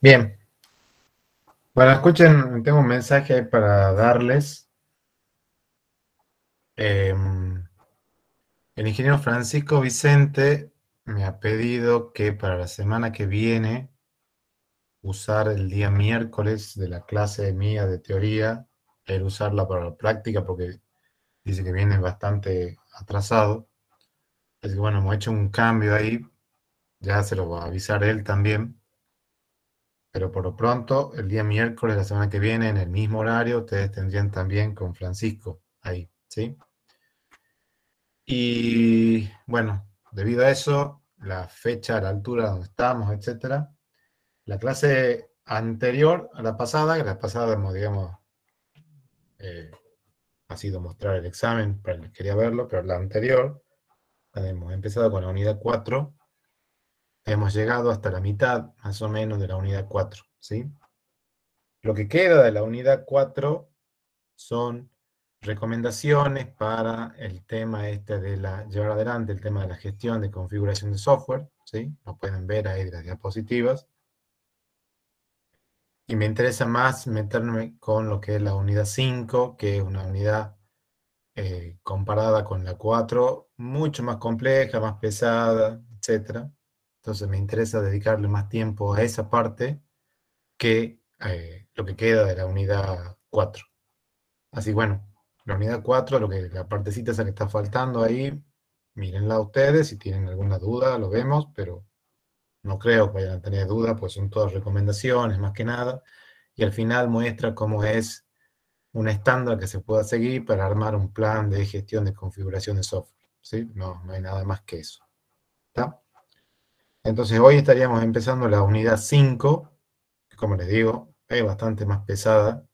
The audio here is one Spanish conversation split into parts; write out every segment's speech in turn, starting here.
Bien, bueno, escuchen, tengo un mensaje para darles. El ingeniero Francisco Vicente me ha pedido que para la semana que viene usar el día miércoles de la clase mía de teoría, él usarla para la práctica porque dice que viene bastante atrasado. Así que bueno, hemos hecho un cambio ahí, ya se lo va a avisar él también, pero por lo pronto, el día miércoles de la semana que viene, en el mismo horario, ustedes tendrían también con Francisco ahí, ¿sí? Y bueno, debido a eso, la fecha, la altura donde estamos, etcétera, la clase anterior a que la pasada, digamos, eh, ha sido mostrar el examen para el que quería verlo, pero la anterior, hemos empezado con la unidad 4, hemos llegado hasta la mitad, más o menos, de la unidad 4, ¿sí? Lo que queda de la unidad 4 son recomendaciones para el tema este de llevar adelante el tema de la gestión de configuración de software, ¿sí? Lo pueden ver ahí de las diapositivas. Y me interesa más meterme con lo que es la unidad 5, que es una unidad comparada con la 4, mucho más compleja, más pesada, etcétera. Entonces me interesa dedicarle más tiempo a esa parte que lo que queda de la unidad 4. Así bueno, la unidad 4, la partecita esa que está faltando ahí, mírenla ustedes, si tienen alguna duda lo vemos, pero no creo que vayan a tener duda, pues son todas recomendaciones más que nada, y al final muestra cómo es un estándar que se pueda seguir para armar un plan de gestión de configuración de software, ¿sí? No, no hay nada más que eso, ¿está? Entonces hoy estaríamos empezando la unidad 5, que como les digo, es bastante más pesada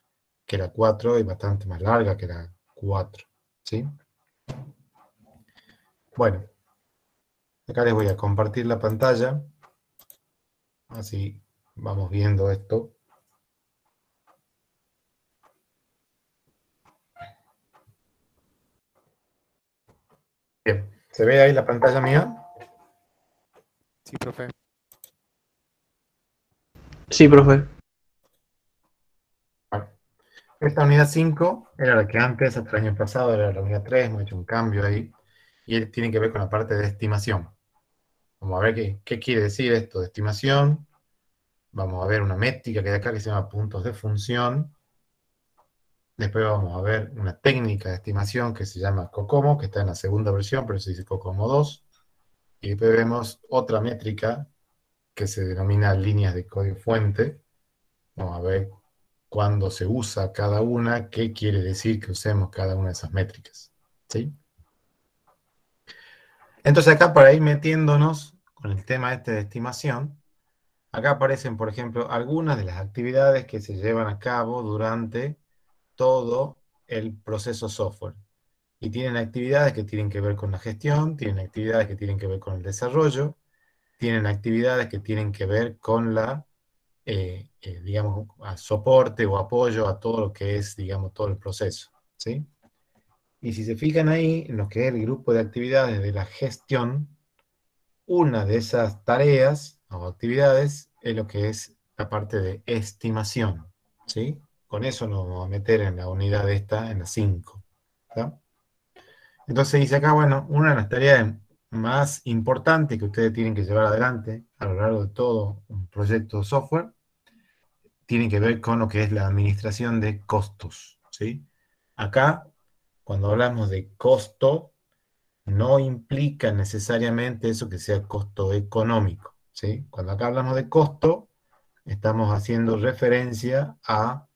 que la 4 y bastante más larga que la 4, ¿sí? Bueno, acá les voy a compartir la pantalla, así vamos viendo esto. Bien, ¿se ve ahí la pantalla mía? Sí, profe. Sí, profe. Bueno, esta unidad 5 era la que antes, hasta el año pasado, era la unidad 3, hemos hecho un cambio ahí, y tiene que ver con la parte de estimación. Vamos a ver qué quiere decir esto de estimación. Vamos a ver una métrica que hay acá que se llama puntos de función. Después vamos a ver una técnica de estimación que se llama COCOMO, que está en la segunda versión, pero se dice COCOMO 2. Y después vemos otra métrica que se denomina líneas de código fuente. Vamos a ver cuándo se usa cada una, qué quiere decir que usemos cada una de esas métricas, ¿sí? Entonces acá para ir metiéndonos con el tema este de estimación, acá aparecen, por ejemplo, algunas de las actividades que se llevan a cabo durante todo el proceso software. Y tienen actividades que tienen que ver con la gestión, tienen actividades que tienen que ver con el desarrollo, tienen actividades que tienen que ver con digamos, soporte o apoyo a todo lo que es, digamos, todo el proceso, ¿sí? Y si se fijan ahí, en lo que es el grupo de actividades de la gestión, una de esas tareas o actividades es lo que es la parte de estimación, ¿sí? Con eso nos vamos a meter en la unidad esta, en la 5, ¿tá? Entonces dice acá, bueno, una de las tareas más importantes que ustedes tienen que llevar adelante a lo largo de todo un proyecto de software tiene que ver con lo que es la administración de costos, ¿sí? Acá, cuando hablamos de costo, no implica necesariamente eso que sea costo económico, ¿sí? Cuando acá hablamos de costo, estamos haciendo referencia a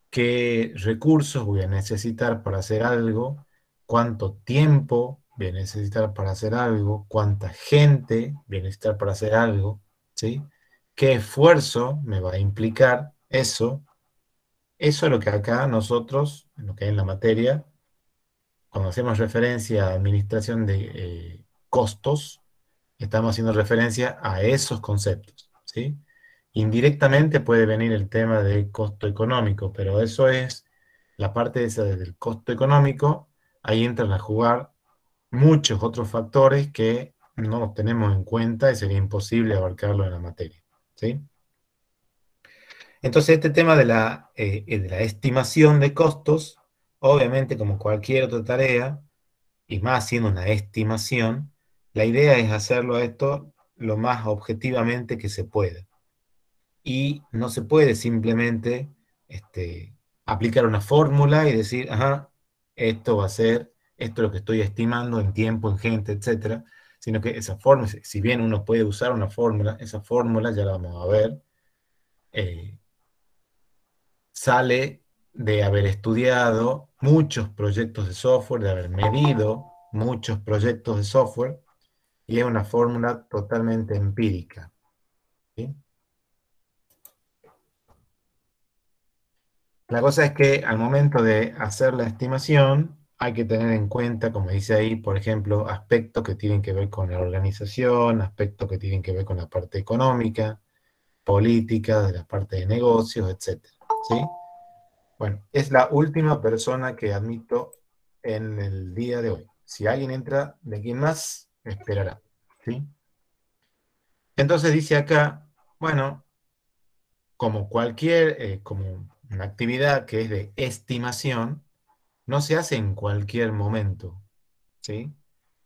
qué recursos voy a necesitar para hacer algo, cuánto tiempo voy a necesitar para hacer algo, cuánta gente voy a necesitar para hacer algo, ¿sí? ¿Qué esfuerzo me va a implicar eso? Eso es lo que acá nosotros, en lo que hay en la materia, cuando hacemos referencia a administración de costos, estamos haciendo referencia a esos conceptos, ¿sí? Indirectamente puede venir el tema de costo económico, pero eso es la parte esa del costo económico, ahí entran a jugar muchos otros factores que no los tenemos en cuenta y sería imposible abarcarlo en la materia, ¿sí? Entonces, este tema de la estimación de costos, obviamente, como cualquier otra tarea, y más siendo una estimación, la idea es hacerlo esto lo más objetivamente que se pueda. Y no se puede simplemente aplicar una fórmula y decir, ajá, esto va a ser, esto es lo que estoy estimando en tiempo, en gente, etcétera, sino que esa fórmula, si bien uno puede usar una fórmula, esa fórmula, ya la vamos a ver, eh, sale de haber estudiado muchos proyectos de software, de haber medido muchos proyectos de software, y es una fórmula totalmente empírica. ¿Sí? La cosa es que al momento de hacer la estimación, hay que tener en cuenta, como dice ahí, por ejemplo, aspectos que tienen que ver con la organización, aspectos que tienen que ver con la parte económica, política, de la parte de negocios, etcétera. ¿Sí? Bueno, es la última persona que admito en el día de hoy. Si alguien entra, ¿de quién más? Esperará. ¿Sí? Entonces dice acá, bueno, como cualquier, como una actividad que es de estimación, no se hace en cualquier momento, ¿sí?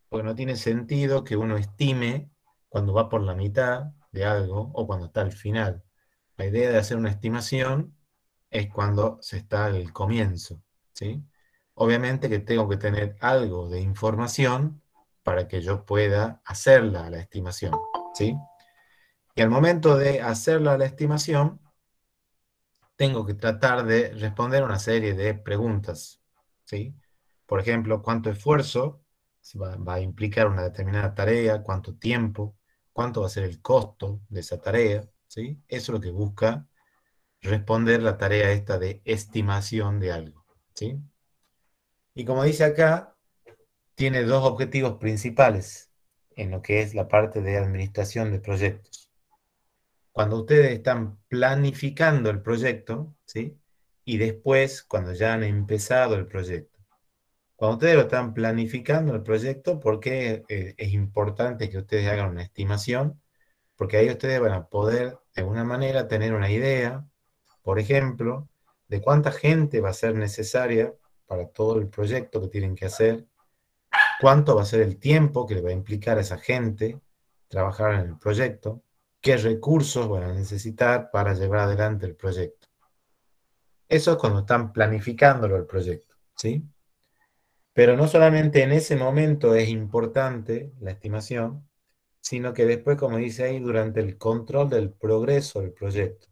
Porque no tiene sentido que uno estime cuando va por la mitad de algo o cuando está al final. La idea de hacer una estimación es cuando se está al comienzo, ¿sí? Obviamente que tengo que tener algo de información para que yo pueda hacerla, la estimación, ¿sí? Y al momento de hacerla, la estimación, tengo que tratar de responder una serie de preguntas, ¿sí? Por ejemplo, ¿cuánto esfuerzo va a implicar una determinada tarea? ¿Cuánto tiempo? ¿Cuánto va a ser el costo de esa tarea? ¿Sí? Eso es lo que busca responder la tarea esta de estimación de algo, ¿sí? Y como dice acá, tiene dos objetivos principales en lo que es la parte de administración de proyectos. Cuando ustedes están planificando el proyecto, ¿sí? Y después, cuando ya han empezado el proyecto. Cuando ustedes lo están planificando el proyecto, ¿por qué es importante que ustedes hagan una estimación? Porque ahí ustedes van a poder, de alguna manera, tener una idea, por ejemplo, de cuánta gente va a ser necesaria para todo el proyecto que tienen que hacer, cuánto va a ser el tiempo que le va a implicar a esa gente trabajar en el proyecto, qué recursos van a necesitar para llevar adelante el proyecto. Eso es cuando están planificándolo el proyecto, ¿sí? Pero no solamente en ese momento es importante la estimación, sino que después, como dice ahí, durante el control del progreso del proyecto.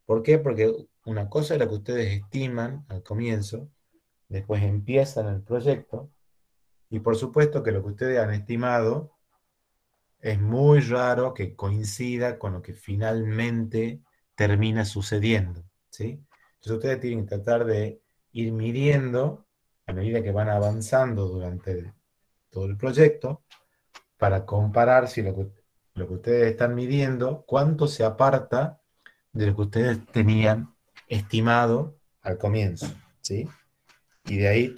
¿Por qué? Porque una cosa es la que ustedes estiman al comienzo, después empiezan el proyecto, y por supuesto que lo que ustedes han estimado es muy raro que coincida con lo que finalmente termina sucediendo, ¿sí? Entonces ustedes tienen que tratar de ir midiendo a medida que van avanzando durante todo el proyecto para comparar si lo que ustedes están midiendo, cuánto se aparta de lo que ustedes tenían estimado al comienzo, ¿sí? Y de ahí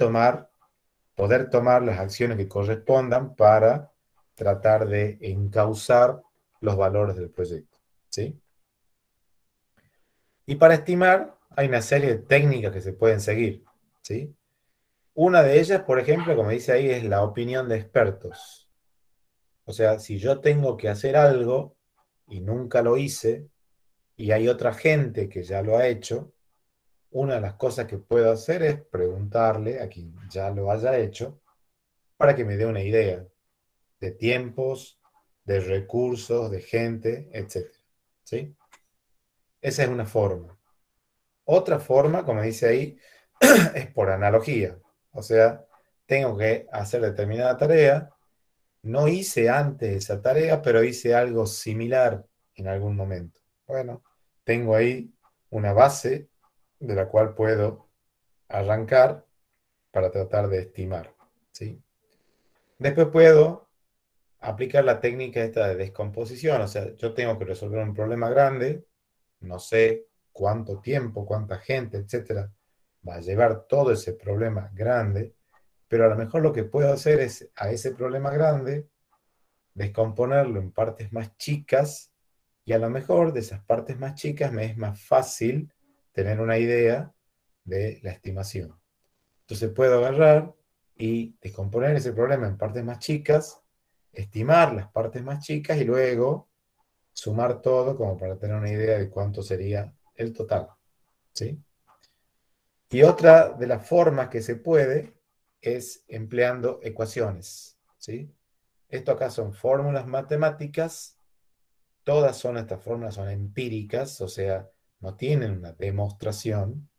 poder tomar las acciones que correspondan para tratar de encauzar los valores del proyecto, ¿sí? Y para estimar hay una serie de técnicas que se pueden seguir, ¿sí? Una de ellas, por ejemplo, como dice ahí, es la opinión de expertos. O sea, si yo tengo que hacer algo y nunca lo hice y hay otra gente que ya lo ha hecho, una de las cosas que puedo hacer es preguntarle a quien ya lo haya hecho para que me dé una idea de tiempos, de recursos, de gente, etcétera, ¿sí? Esa es una forma. Otra forma, como dice ahí, es por analogía. O sea, tengo que hacer determinada tarea. No hice antes esa tarea, pero hice algo similar en algún momento. Bueno, tengo ahí una base de la cual puedo arrancar para tratar de estimar, ¿sí? Después puedo aplicar la técnica esta de descomposición. O sea, yo tengo que resolver un problema grande, no sé cuánto tiempo, cuánta gente, etcétera, va a llevar todo ese problema grande, pero a lo mejor lo que puedo hacer es a ese problema grande descomponerlo en partes más chicas Y a lo mejor de esas partes más chicas me es más fácil tener una idea de la estimación. Entonces puedo agarrar y descomponer ese problema en partes más chicas, estimar las partes más chicas y luego sumar todo como para tener una idea de cuánto sería el total. ¿Sí? Y otra de las formas que se puede es empleando ecuaciones. ¿Sí? Esto acá son fórmulas matemáticas. Todas estas fórmulas son empíricas, o sea, no tienen una demostración,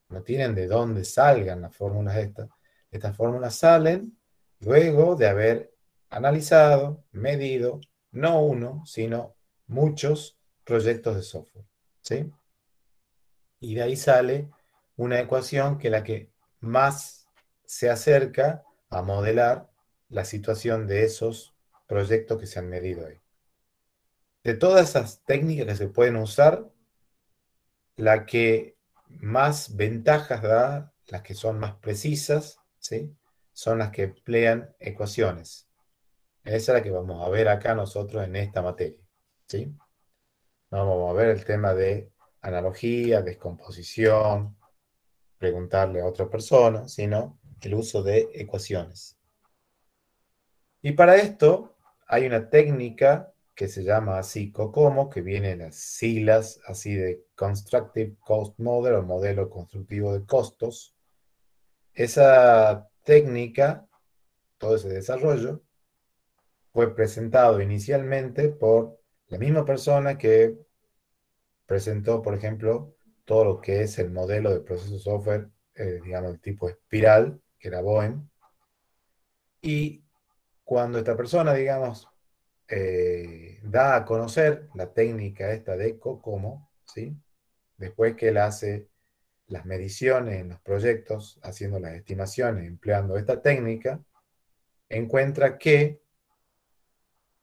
no tienen de dónde salgan las fórmulas estas. Estas fórmulas salen luego de haber analizado, medido, no uno, sino muchos proyectos de software. ¿Sí? Y de ahí sale una ecuación que es la que más se acerca a modelar la situación de esos proyectos que se han medido ahí. De todas esas técnicas que se pueden usar, la que más ventajas da, las que son más precisas, ¿sí? Son las que emplean ecuaciones. Esa es la que vamos a ver acá nosotros en esta materia. ¿Sí? No vamos a ver el tema de analogía, descomposición, preguntarle a otra persona, sino el uso de ecuaciones. Y para esto hay una técnica que se llama así COCOMO, que viene en las siglas así de Constructive Cost Model o modelo constructivo de costos. Esa técnica, todo ese desarrollo, fue presentado inicialmente por la misma persona que presentó, por ejemplo, todo lo que es el modelo de proceso software, digamos, de tipo espiral, que era Boehm. Y cuando esta persona, digamos, da a conocer la técnica esta de COCOMO, ¿sí? Después que él hace las mediciones en los proyectos, haciendo las estimaciones, empleando esta técnica, encuentra que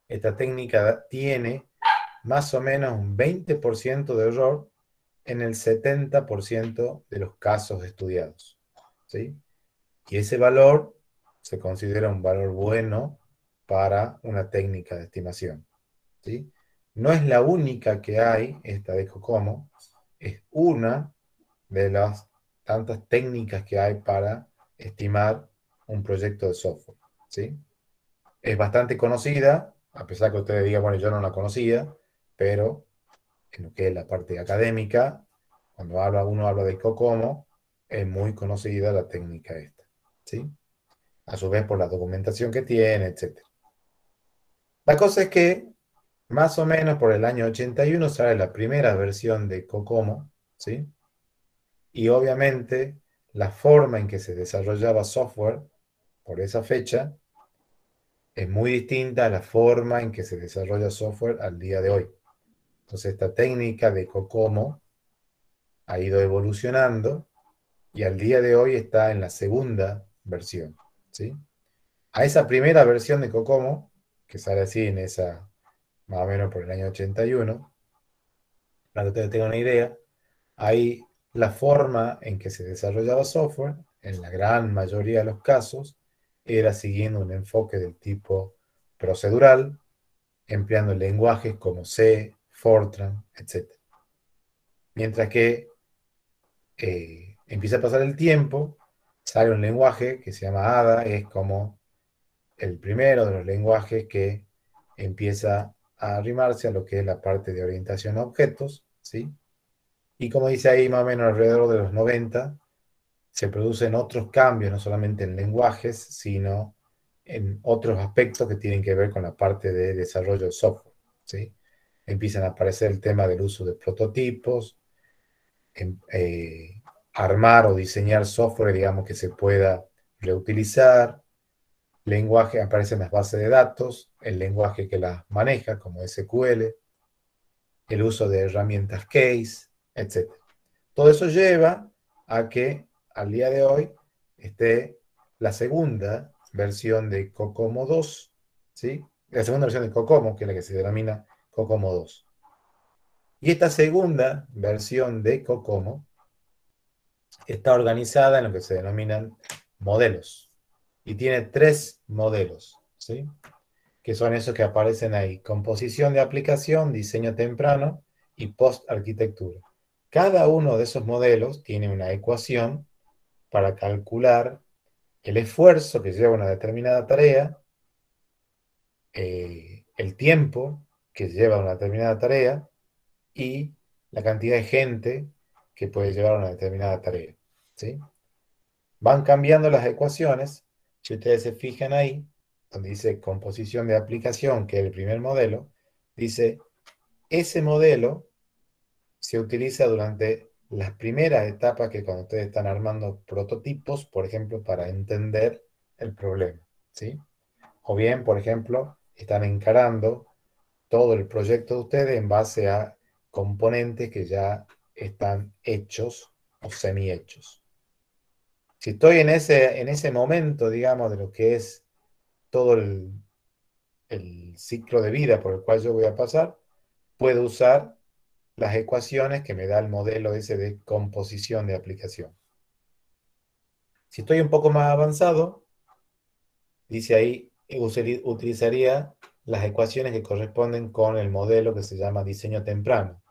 esta técnica tiene más o menos un 20% de error en el 70% de los casos estudiados. ¿Sí? Y ese valor se considera un valor bueno para una técnica de estimación. ¿Sí? No es la única que hay, esta de COCOMO, es una de las tantas técnicas que hay para estimar un proyecto de software. ¿Sí? Es bastante conocida, a pesar que ustedes digan, bueno, yo no la conocía, pero en lo que es la parte académica, cuando uno habla de COCOMO, es muy conocida la técnica esta. ¿Sí? A su vez por la documentación que tiene, etc. La cosa es que más o menos por el año 81 sale la primera versión de COCOMO, ¿sí? Y obviamente la forma en que se desarrollaba software por esa fecha es muy distinta a la forma en que se desarrolla software al día de hoy. Entonces esta técnica de COCOMO ha ido evolucionando y al día de hoy está en la segunda versión, ¿sí? A esa primera versión de COCOMO, que sale así en esa, más o menos por el año 81, para que ustedes tengan una idea, ahí la forma en que se desarrollaba software, en la gran mayoría de los casos, era siguiendo un enfoque del tipo procedural, empleando lenguajes como C, Fortran, etc. Mientras que empieza a pasar el tiempo, sale un lenguaje que se llama ADA, es como el primero de los lenguajes que empieza a arrimarse a lo que es la parte de orientación a objetos, ¿sí? Y como dice ahí, más o menos alrededor de los 90, se producen otros cambios, no solamente en lenguajes, sino en otros aspectos que tienen que ver con la parte de desarrollo de software, ¿sí? Empiezan a aparecer el tema del uso de prototipos, armar o diseñar software, digamos, que se pueda reutilizar, lenguaje, aparecen las bases de datos, el lenguaje que las maneja, como SQL, el uso de herramientas case, etc. Todo eso lleva a que al día de hoy esté la segunda versión de Cocomo 2, ¿sí? La segunda versión de Cocomo, que es la que se denomina Cocomo 2. Y esta segunda versión de Cocomo está organizada en lo que se denominan modelos. Y tiene tres modelos, ¿sí? que son esos que aparecen ahí: composición de aplicación, diseño temprano y post-arquitectura. Cada uno de esos modelos tiene una ecuación para calcular el esfuerzo que lleva una determinada tarea, el tiempo que lleva una determinada tarea y la cantidad de gente que puede llevar una determinada tarea, ¿sí? Van cambiando las ecuaciones. Si ustedes se fijan ahí, donde dice composición de aplicación, que es el primer modelo, dice, ese modelo se utiliza durante las primeras etapas, que cuando ustedes están armando prototipos, por ejemplo, para entender el problema, ¿sí? O bien, por ejemplo, están encarando todo el proyecto de ustedes en base a componentes que ya están hechos o semi-hechos. Si estoy en ese momento, digamos, de lo que es todo el ciclo de vida por el cual yo voy a pasar, puedo usar las ecuaciones que me da el modelo ese de composición de aplicación. Si estoy un poco más avanzado, dice ahí, utilizaría las ecuaciones que corresponden con el modelo que se llama diseño temprano.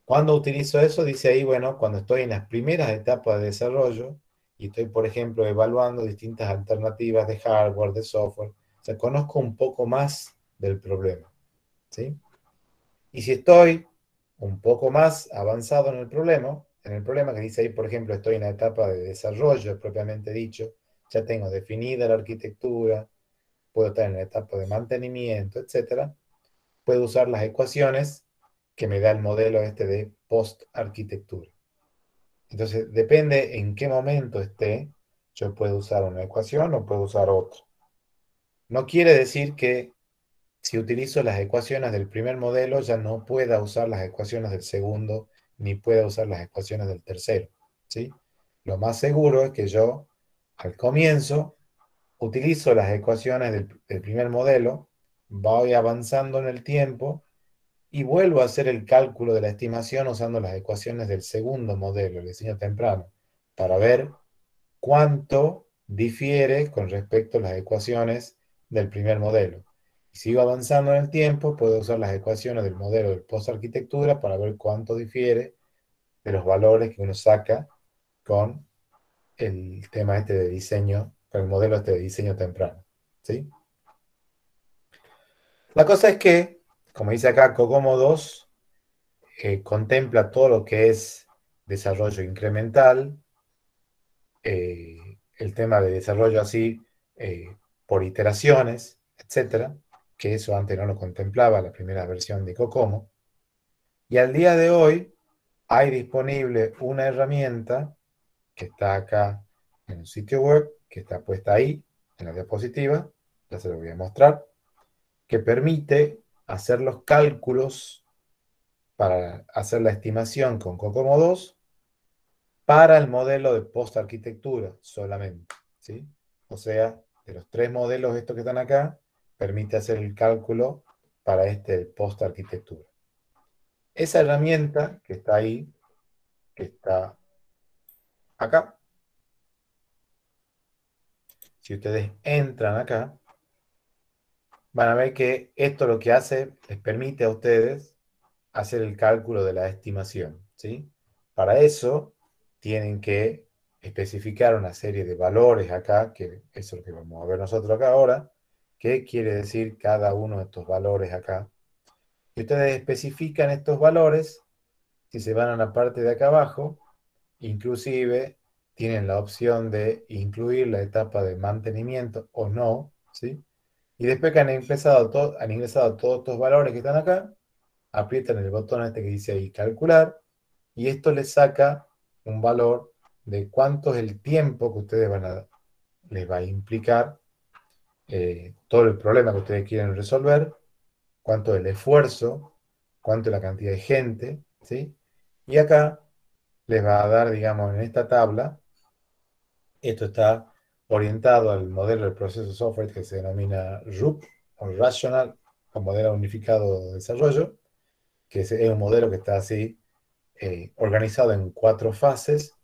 Cuando utilizo eso, dice ahí, bueno, cuando estoy en las primeras etapas de desarrollo y estoy, por ejemplo, evaluando distintas alternativas de hardware, de software, o sea, conozco un poco más del problema, ¿sí? Y si estoy un poco más avanzado en el problema que dice ahí, por ejemplo, estoy en la etapa de desarrollo propiamente dicho, ya tengo definida la arquitectura, puedo estar en la etapa de mantenimiento, etcétera, puedo usar las ecuaciones que me da el modelo este de post-arquitectura. Entonces, depende en qué momento esté, yo puedo usar una ecuación o puedo usar otra. No quiere decir que si utilizo las ecuaciones del primer modelo ya no pueda usar las ecuaciones del segundo, ni pueda usar las ecuaciones del tercero, ¿sí? Lo más seguro es que yo, al comienzo, utilizo las ecuaciones del primer modelo, voy avanzando en el tiempo y vuelvo a hacer el cálculo de la estimación usando las ecuaciones del segundo modelo, el diseño temprano, para ver cuánto difiere con respecto a las ecuaciones del primer modelo. Y sigo avanzando en el tiempo, puedo usar las ecuaciones del modelo de post-arquitectura para ver cuánto difiere de los valores que uno saca con el tema este de diseño, con el modelo este de diseño temprano, ¿sí? La cosa es que, como dice acá, COCOMO 2 contempla todo lo que es desarrollo incremental, el tema de desarrollo así por iteraciones, etcétera, que eso antes no lo contemplaba la primera versión de COCOMO. Y al día de hoy hay disponible una herramienta que está acá en un sitio web, que está puesta ahí en la diapositiva, ya se lo voy a mostrar, que permite hacer los cálculos para hacer la estimación con COCOMO 2 para el modelo de post-arquitectura solamente, ¿sí? O sea, de los tres modelos estos que están acá, permite hacer el cálculo para este post-arquitectura. Esa herramienta que está ahí, que está acá, si ustedes entran acá, van a ver que esto lo que hace, les permite a ustedes hacer el cálculo de la estimación, ¿sí? Para eso tienen que especificar una serie de valores acá, que eso es lo que vamos a ver nosotros acá ahora. ¿Qué quiere decir cada uno de estos valores acá? Y ustedes especifican estos valores, si se van a la parte de acá abajo, inclusive tienen la opción de incluir la etapa de mantenimiento o no, ¿sí? Y después que han ingresado todos estos valores que están acá, aprietan el botón este que dice ahí calcular y esto les saca un valor de cuánto es el tiempo que les va a implicar todo el problema que ustedes quieren resolver, cuánto es el esfuerzo, cuánto es la cantidad de gente, ¿sí? Y acá les va a dar, digamos, en esta tabla, esto está orientado al modelo del proceso software que se denomina RUP, o Rational, o Modelo Unificado de Desarrollo, que es un modelo que está así organizado en 4 fases.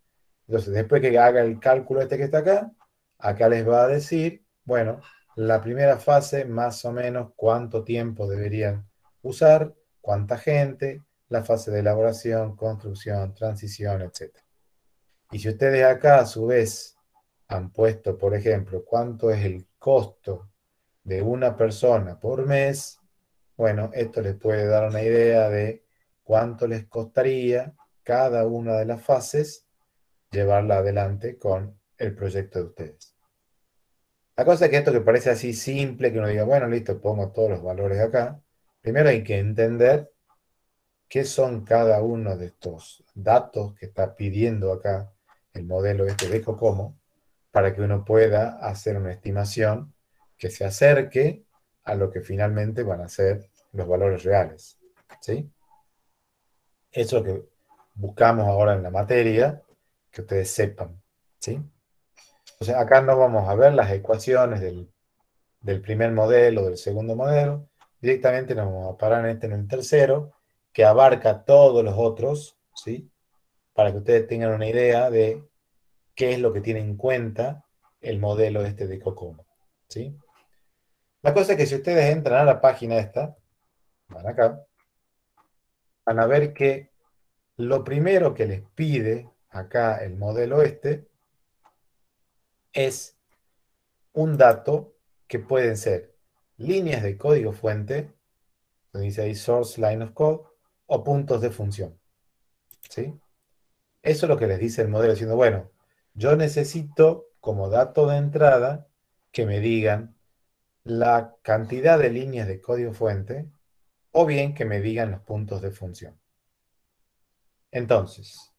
Entonces, después que haga el cálculo este que está acá, acá les va a decir, bueno, la primera fase, más o menos cuánto tiempo deberían usar, cuánta gente, la fase de elaboración, construcción, transición, etc. Y si ustedes acá a su vez han puesto, por ejemplo, cuánto es el costo de una persona por mes, bueno, esto les puede dar una idea de cuánto les costaría cada una de las fases llevarla adelante con el proyecto de ustedes. La cosa es que esto que parece así simple, que uno diga, bueno, listo, pongo todos los valores acá, primero hay que entender qué son cada uno de estos datos que está pidiendo acá el modelo este de Cocomo, para que uno pueda hacer una estimación que se acerque a lo que finalmente van a ser los valores reales. ¿Sí? Eso es lo que buscamos ahora en la materia, que ustedes sepan. ¿Sí? Entonces acá no vamos a ver las ecuaciones del primer modelo, del segundo modelo, directamente nos vamos a parar en el tercero, que abarca todos los otros, ¿sí? Para que ustedes tengan una idea de qué es lo que tiene en cuenta el modelo este de Cocomo, ¿sí? La cosa es que si ustedes entran a la página esta, van acá, van a ver que lo primero que les pide acá el modelo este es un dato que pueden ser líneas de código fuente, dice ahí source line of code, o puntos de función, ¿sí? Eso es lo que les dice el modelo, diciendo, bueno, yo necesito como dato de entrada que me digan la cantidad de líneas de código fuente o bien que me digan los puntos de función. Entonces,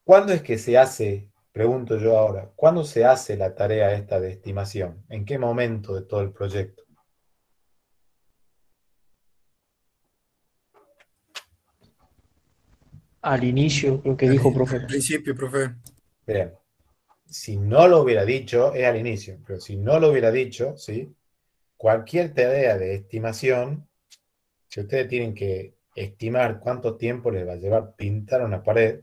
¿cuándo es que se hace, pregunto yo ahora, cuándo se hace la tarea esta de estimación? ¿En qué momento de todo el proyecto? Al inicio, lo que dijo profe. Al principio, profe. Bien, si no lo hubiera dicho, es al inicio, pero si no lo hubiera dicho, ¿sí? Cualquier tarea de estimación, si ustedes tienen que estimar cuánto tiempo les va a llevar pintar una pared,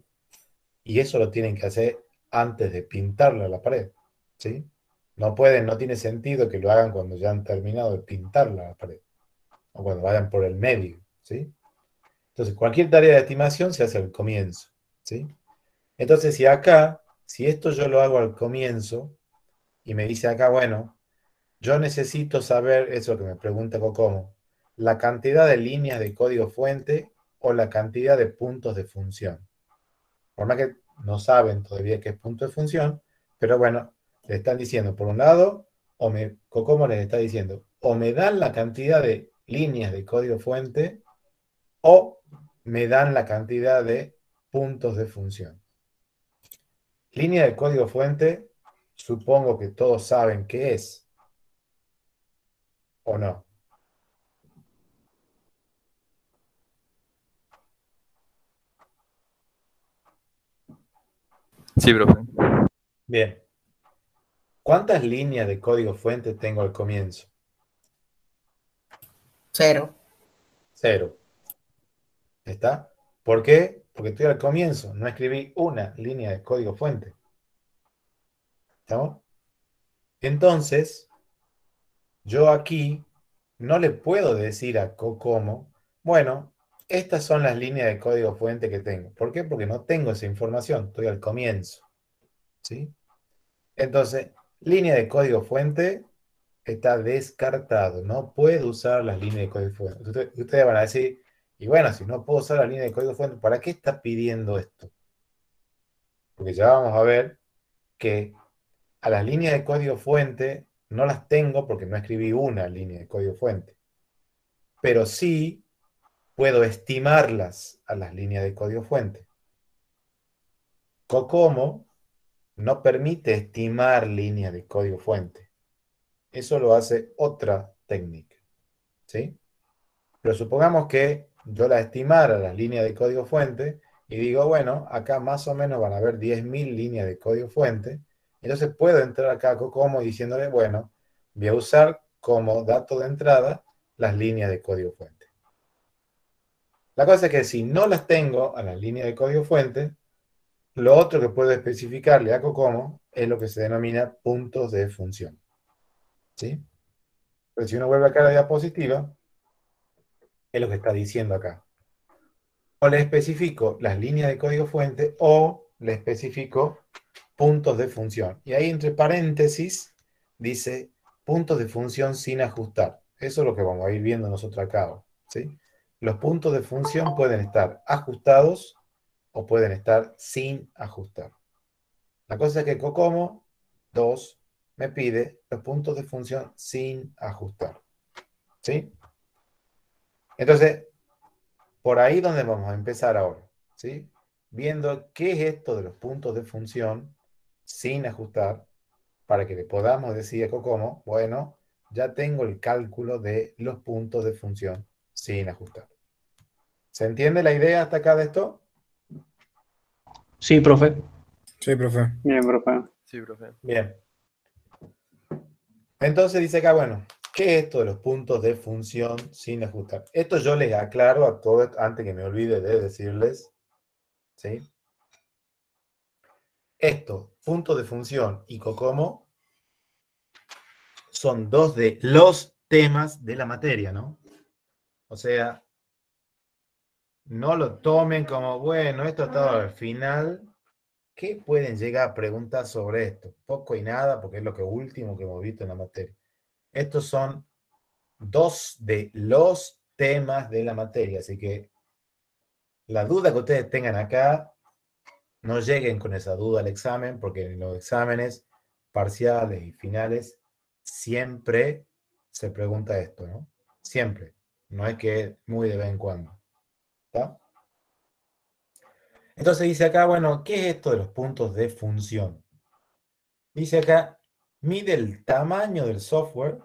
y eso lo tienen que hacer antes de pintarla la pared, ¿sí? No pueden, no tiene sentido que lo hagan cuando ya han terminado de pintarla la pared, o cuando vayan por el medio, ¿sí? Entonces, cualquier tarea de estimación se hace al comienzo, ¿sí? Entonces, si esto yo lo hago al comienzo, y me dice acá, bueno, yo necesito saber, eso que me pregunta Cocomo, la cantidad de líneas de código fuente o la cantidad de puntos de función. Por más que no saben todavía qué es punto de función, pero bueno, le están diciendo, por un lado, Cocomo les está diciendo, o me dan la cantidad de líneas de código fuente o me dan la cantidad de puntos de función. Línea de código fuente, supongo que todos saben qué es, ¿o no? Sí, profe. Bien. ¿Cuántas líneas de código fuente tengo al comienzo? 0. 0. ¿Está? ¿Por qué? Porque estoy al comienzo, no escribí una línea de código fuente. ¿Estamos? Entonces, yo aquí no le puedo decir a Cocomo, bueno, estas son las líneas de código fuente que tengo. ¿Por qué? Porque no tengo esa información, estoy al comienzo. ¿Sí? Entonces, línea de código fuente está descartado. No puedo usar las líneas de código fuente. Ustedes van a decir, y bueno, si no puedo usar la línea de código fuente, ¿para qué está pidiendo esto? Porque ya vamos a ver que a las líneas de código fuente no las tengo porque no escribí una línea de código fuente. Pero sí puedo estimarlas a las líneas de código fuente. Cocomo no permite estimar líneas de código fuente. Eso lo hace otra técnica. ¿Sí? Pero supongamos que yo la estimara las líneas de código fuente y digo, bueno, acá más o menos van a haber 10.000 líneas de código fuente. Entonces puedo entrar acá a Cocomo diciéndole, bueno, voy a usar como dato de entrada las líneas de código fuente. La cosa es que si no las tengo a las líneas de código fuente, lo otro que puedo especificarle a Cocomo es lo que se denomina puntos de función. ¿sí? Pero si uno vuelve acá a la diapositiva, es lo que está diciendo acá. O le especifico las líneas de código fuente o le especifico puntos de función. Y ahí entre paréntesis dice puntos de función sin ajustar. Eso es lo que vamos a ir viendo nosotros acá, ¿sí? Los puntos de función pueden estar ajustados o pueden estar sin ajustar. La cosa es que Cocomo 2 me pide los puntos de función sin ajustar, ¿sí? Entonces, por ahí donde vamos a empezar ahora, ¿sí? Viendo qué es esto de los puntos de función sin ajustar, para que le podamos decir a Cocomo, bueno, ya tengo el cálculo de los puntos de función sin ajustar. ¿Se entiende la idea hasta acá de esto? Sí, profe. Sí, profe. Bien, profe. Sí, profe. Bien. Entonces dice acá, bueno, ¿qué es esto de los puntos de función sin ajustar? Esto yo les aclaro a todos, antes que me olvide de decirles, ¿sí? Esto, puntos de función y Cocomo, son dos de los temas de la materia, ¿no? O sea, no lo tomen como, bueno, esto está al final. ¿Qué pueden llegar a preguntar sobre esto? Poco y nada, porque es lo que último que hemos visto en la materia. Estos son dos de los temas de la materia, así que la duda que ustedes tengan acá, no lleguen con esa duda al examen, porque en los exámenes parciales y finales siempre se pregunta esto, ¿no? Siempre. No es que muy de vez en cuando. ¿Está? Entonces dice acá, bueno, ¿qué es esto de los puntos de función? Dice acá, mide el tamaño del software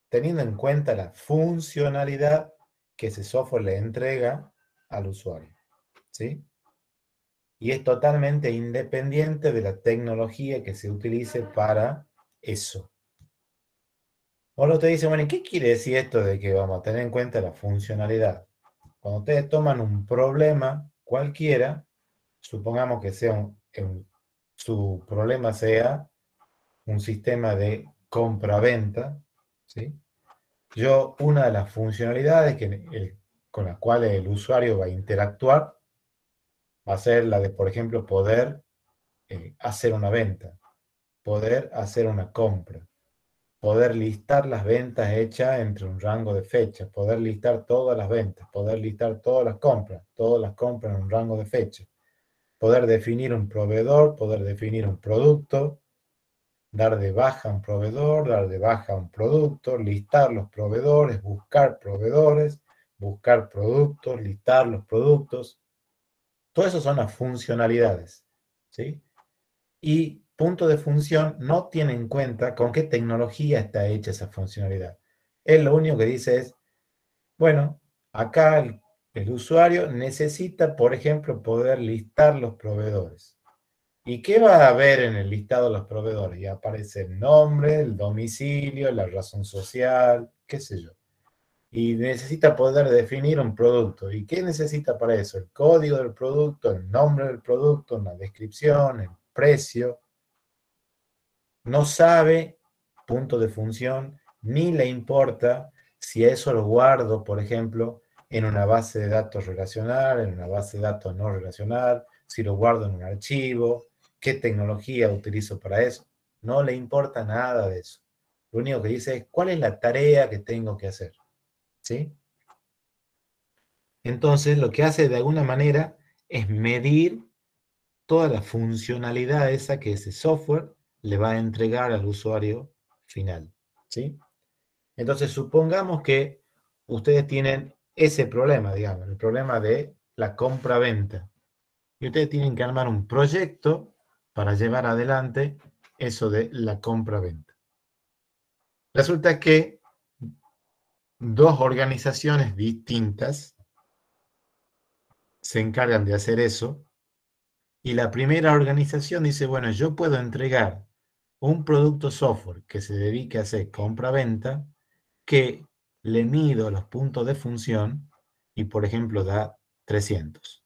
teniendo en cuenta la funcionalidad que ese software le entrega al usuario, ¿sí? Y es totalmente independiente de la tecnología que se utilice para eso. Ahora te dice, bueno, ¿y qué quiere decir esto de que vamos a tener en cuenta la funcionalidad? Cuando ustedes toman un problema cualquiera, supongamos que sea su problema sea un sistema de compra-venta, ¿sí? Una de las funcionalidades con las cuales el usuario va a interactuar va a ser la de, por ejemplo, poder hacer una venta, poder hacer una compra, poder listar las ventas hechas entre un rango de fechas, poder listar todas las ventas, poder listar todas las compras en un rango de fechas, poder definir un proveedor, poder definir un producto, dar de baja un proveedor, dar de baja un producto, listar los proveedores, buscar proveedores, buscar productos, listar los productos. Todo eso son las funcionalidades, ¿sí? Y punto de función no tiene en cuenta con qué tecnología está hecha esa funcionalidad. Él lo único que dice es, bueno, acá el usuario necesita, por ejemplo, poder listar los proveedores. ¿Y qué va a haber en el listado de los proveedores? Ya aparece el nombre, el domicilio, la razón social, qué sé yo. Y necesita poder definir un producto. ¿Y qué necesita para eso? El código del producto, el nombre del producto, una descripción, el precio. No sabe, punto de función, ni le importa si eso lo guardo, por ejemplo, en una base de datos relacional, en una base de datos no relacional, si lo guardo en un archivo, qué tecnología utilizo para eso. No le importa nada de eso. Lo único que dice es cuál es la tarea que tengo que hacer. ¿Sí? Entonces, lo que hace de alguna manera es medir toda la funcionalidad esa que ese software le va a entregar al usuario final, ¿sí? Entonces, supongamos que ustedes tienen ese problema, digamos, el problema de la compra-venta. Y ustedes tienen que armar un proyecto para llevar adelante eso de la compra-venta. Resulta que dos organizaciones distintas se encargan de hacer eso. Y la primera organización dice, bueno, yo puedo entregar un producto software que se dedique a hacer compra-venta, que le mido los puntos de función y, por ejemplo, da 300.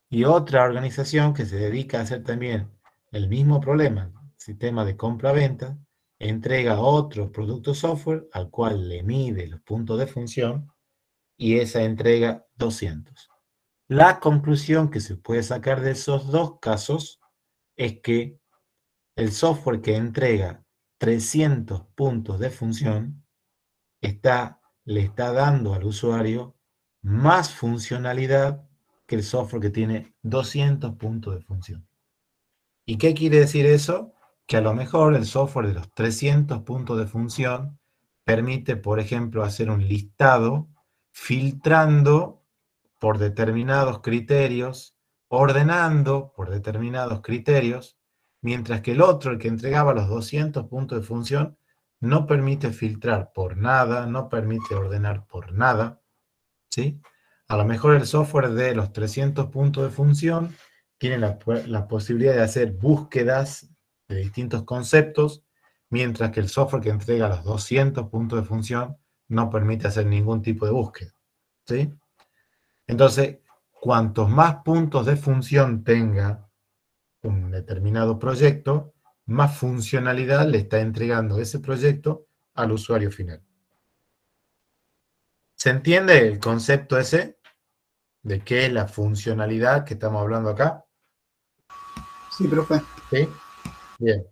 Y otra organización que se dedica a hacer también el mismo problema, sistema de compra-venta, entrega otro producto software al cual le mide los puntos de función y esa entrega 200. La conclusión que se puede sacar de esos dos casos es que el software que entrega 300 puntos de función le está dando al usuario más funcionalidad que el software que tiene 200 puntos de función. ¿Y qué quiere decir eso? Que a lo mejor el software de los 300 puntos de función permite, por ejemplo, hacer un listado filtrando por determinados criterios, ordenando por determinados criterios, mientras que el otro, el que entregaba los 200 puntos de función, no permite filtrar por nada, no permite ordenar por nada, ¿sí? A lo mejor el software de los 300 puntos de función tiene la posibilidad de hacer búsquedas de distintos conceptos, mientras que el software que entrega los 200 puntos de función no permite hacer ningún tipo de búsqueda, ¿sí? Entonces, cuantos más puntos de función tenga un determinado proyecto, más funcionalidad le está entregando ese proyecto al usuario final. ¿Se entiende el concepto ese de qué es la funcionalidad que estamos hablando acá? Sí, profe. ¿Sí? Bien.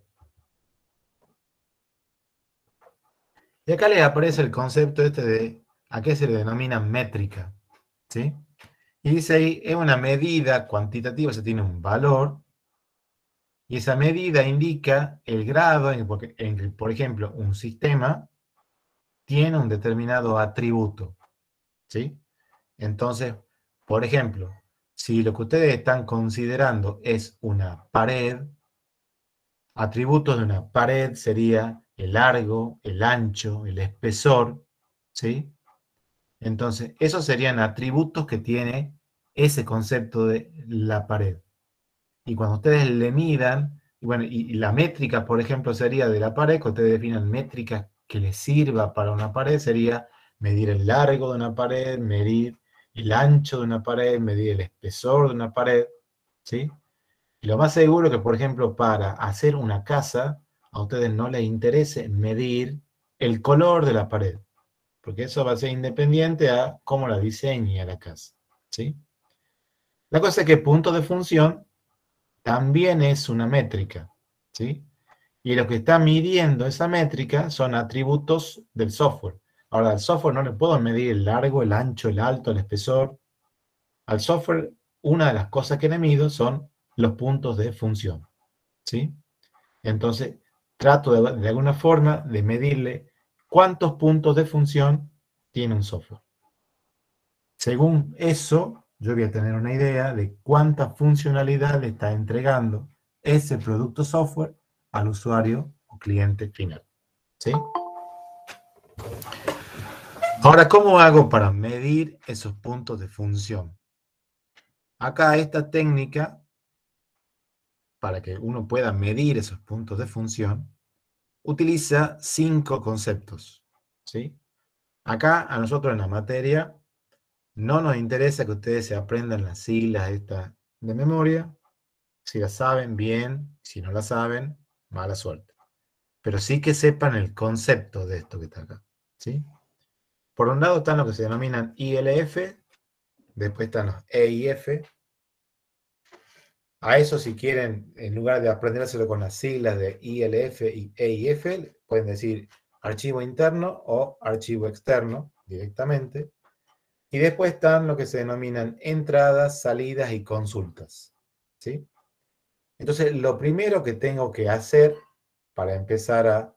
Y acá les aparece el concepto este de a qué se le denomina métrica, ¿sí? Y dice ahí, es una medida cuantitativa, o sea, tiene un valor, y esa medida indica el grado en que, por ejemplo, un sistema tiene un determinado atributo, ¿sí? Entonces, por ejemplo, si lo que ustedes están considerando es una pared, atributos de una pared sería el largo, el ancho, el espesor, ¿sí? Entonces, esos serían atributos que tiene ese concepto de la pared. Y cuando ustedes le midan, y bueno, y la métrica, por ejemplo, sería de la pared, que ustedes definan métrica que les sirva para una pared, sería medir el largo de una pared, medir el ancho de una pared, medir el espesor de una pared, ¿sí? Y lo más seguro que, por ejemplo, para hacer una casa, a ustedes no les interese medir el color de la pared, porque eso va a ser independiente a cómo la diseñe la casa, ¿sí? La cosa es que punto de función también es una métrica, ¿sí? Y lo que está midiendo esa métrica son atributos del software. Ahora, al software no le puedo medir el largo, el ancho, el alto, el espesor. Al software, una de las cosas que le mido son los puntos de función, ¿sí? Entonces, trato de alguna forma de medirle cuántos puntos de función tiene un software. Según eso, yo voy a tener una idea de cuánta funcionalidad le está entregando ese producto software al usuario o cliente final, ¿sí? Ahora, ¿cómo hago para medir esos puntos de función? Acá esta técnica, para que uno pueda medir esos puntos de función, utiliza 5 conceptos, ¿sí? Acá a nosotros en la materia no nos interesa que ustedes se aprendan las siglas estas de memoria. Si las saben, bien. Si no las saben, mala suerte. Pero sí que sepan el concepto de esto que está acá, ¿sí? Por un lado están lo que se denominan ILF, después están los EIF. A eso, si quieren, en lugar de aprendérselo con las siglas de ILF y EIF, pueden decir archivo interno o archivo externo directamente. Y después están lo que se denominan entradas, salidas y consultas, ¿sí? Entonces, lo primero que tengo que hacer para empezar a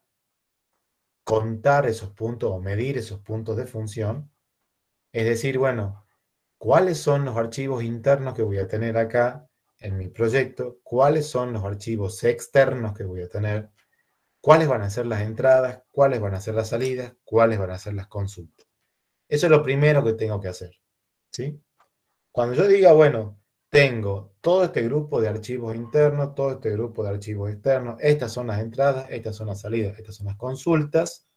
contar esos puntos o medir esos puntos de función es decir, bueno, ¿cuáles son los archivos internos que voy a tener acá en mi proyecto? ¿Cuáles son los archivos externos que voy a tener? ¿Cuáles van a ser las entradas? ¿Cuáles van a ser las salidas? ¿Cuáles van a ser las consultas? Eso es lo primero que tengo que hacer, ¿sí? Cuando yo diga, bueno, tengo todo este grupo de archivos internos, todo este grupo de archivos externos, estas son las entradas, estas son las salidas, estas son las consultas,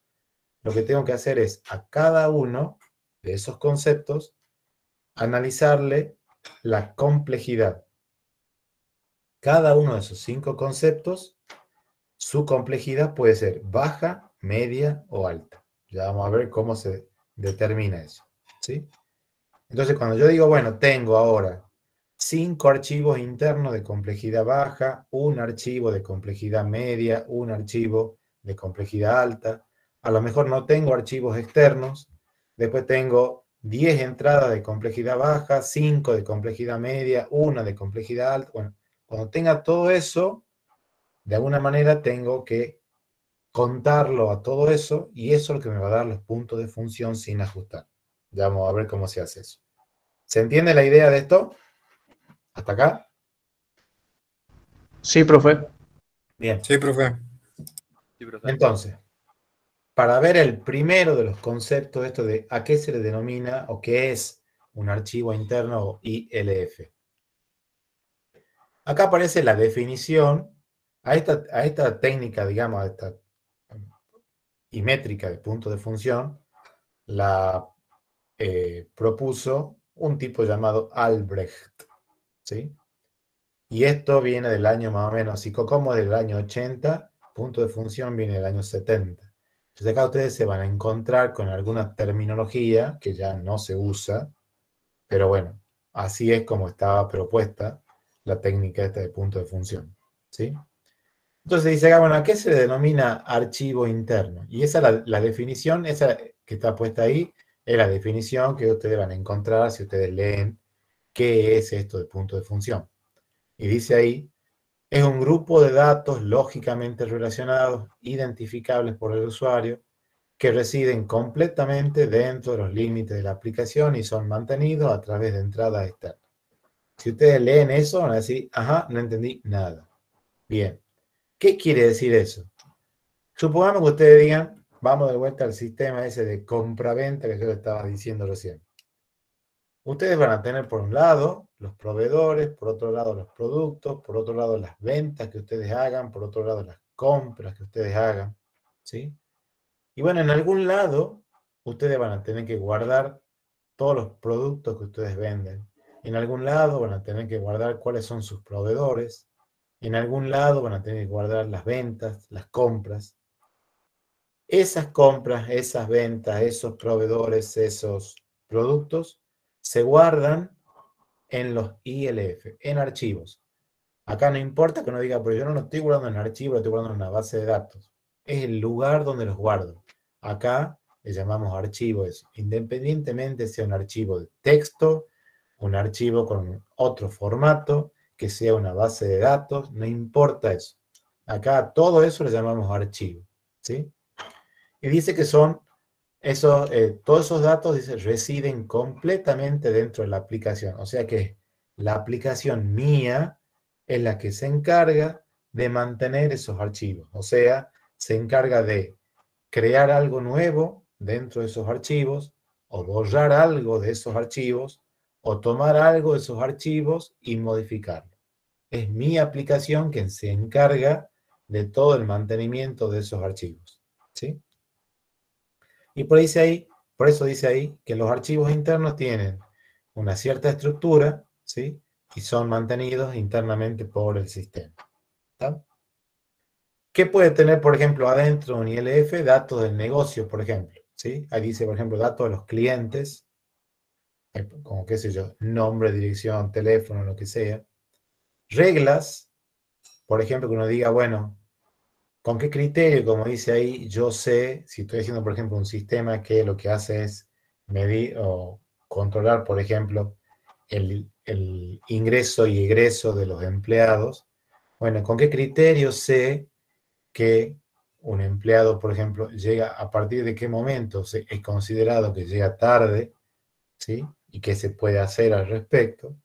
lo que tengo que hacer es a cada uno de esos conceptos analizarle la complejidad. Cada uno de esos 5 conceptos su complejidad puede ser baja, media o alta. Ya vamos a ver cómo se determina eso, ¿sí? Entonces, cuando yo digo, bueno, tengo ahora 5 archivos internos de complejidad baja, un archivo de complejidad media, un archivo de complejidad alta, a lo mejor no tengo archivos externos, después tengo 10 entradas de complejidad baja, 5 de complejidad media, una de complejidad alta. Bueno, cuando tenga todo eso, de alguna manera tengo que contarlo a todo eso y eso es lo que me va a dar los puntos de función sin ajustar. Ya vamos a ver cómo se hace eso. ¿Se entiende la idea de esto? ¿Hasta acá? Sí, profe. Bien. Sí, profe. Sí, profe. Entonces, para ver el primero de los conceptos de esto de a qué se le denomina o qué es un archivo interno o ILF. Acá aparece la definición a esta técnica, digamos, a esta y métrica de punto de función, la propuso un tipo llamado Albrecht, ¿sí? Y esto viene del año más o menos, psicocomo del año 80, punto de función viene del año 70. Entonces acá ustedes se van a encontrar con alguna terminología que ya no se usa, pero bueno, así es como estaba propuesta la técnica esta de punto de función, ¿sí? Entonces dice acá, bueno, ¿a qué se le denomina archivo interno? Y esa la definición, esa que está puesta ahí, es la definición que ustedes van a encontrar si ustedes leen qué es esto de punto de función. Y dice ahí, es un grupo de datos lógicamente relacionados, identificables por el usuario, que residen completamente dentro de los límites de la aplicación y son mantenidos a través de entradas externas. Si ustedes leen eso, van a decir, ajá, no entendí nada. Bien. ¿Qué quiere decir eso? Supongamos que ustedes digan, vamos de vuelta al sistema ese de compra-venta que yo estaba diciendo recién. Ustedes van a tener por un lado los proveedores, por otro lado los productos, por otro lado las ventas que ustedes hagan, por otro lado las compras que ustedes hagan, ¿sí? Y bueno, en algún lado ustedes van a tener que guardar todos los productos que ustedes venden. En algún lado van a tener que guardar cuáles son sus proveedores. En algún lado van a tener que guardar las ventas, las compras. Esas compras, esas ventas, esos proveedores, esos productos se guardan en los ILF, en archivos. Acá no importa que uno diga, pero yo no lo estoy guardando en archivo, lo estoy guardando en una base de datos. Es el lugar donde los guardo. Acá le llamamos archivo eso, independientemente sea un archivo de texto, un archivo con otro formato, que sea una base de datos, no importa eso. Acá todo eso le llamamos archivo, ¿sí? Y dice que son esos, todos esos datos, dice, residen completamente dentro de la aplicación. O sea que la aplicación mía es la que se encarga de mantener esos archivos. O sea, se encarga de crear algo nuevo dentro de esos archivos, o borrar algo de esos archivos, o tomar algo de esos archivos y modificarlo. Es mi aplicación quien se encarga de todo el mantenimiento de esos archivos, ¿sí? Y por eso dice ahí que los archivos internos tienen una cierta estructura, ¿sí? Y son mantenidos internamente por el sistema. ¿Está? ¿Qué puede tener, por ejemplo, adentro un ILF? Datos del negocio, por ejemplo, ¿sí? Ahí dice, por ejemplo, datos de los clientes, como qué sé yo, nombre, dirección, teléfono, lo que sea. Reglas, por ejemplo, que uno diga, bueno, ¿con qué criterio? Como dice ahí, yo sé, si estoy haciendo, por ejemplo, un sistema que lo que hace es medir o controlar, por ejemplo, el ingreso y egreso de los empleados. Bueno, ¿con qué criterio sé que un empleado, por ejemplo, llega a partir de qué momento es considerado que llega tarde, ¿sí? Y qué se puede hacer al respecto?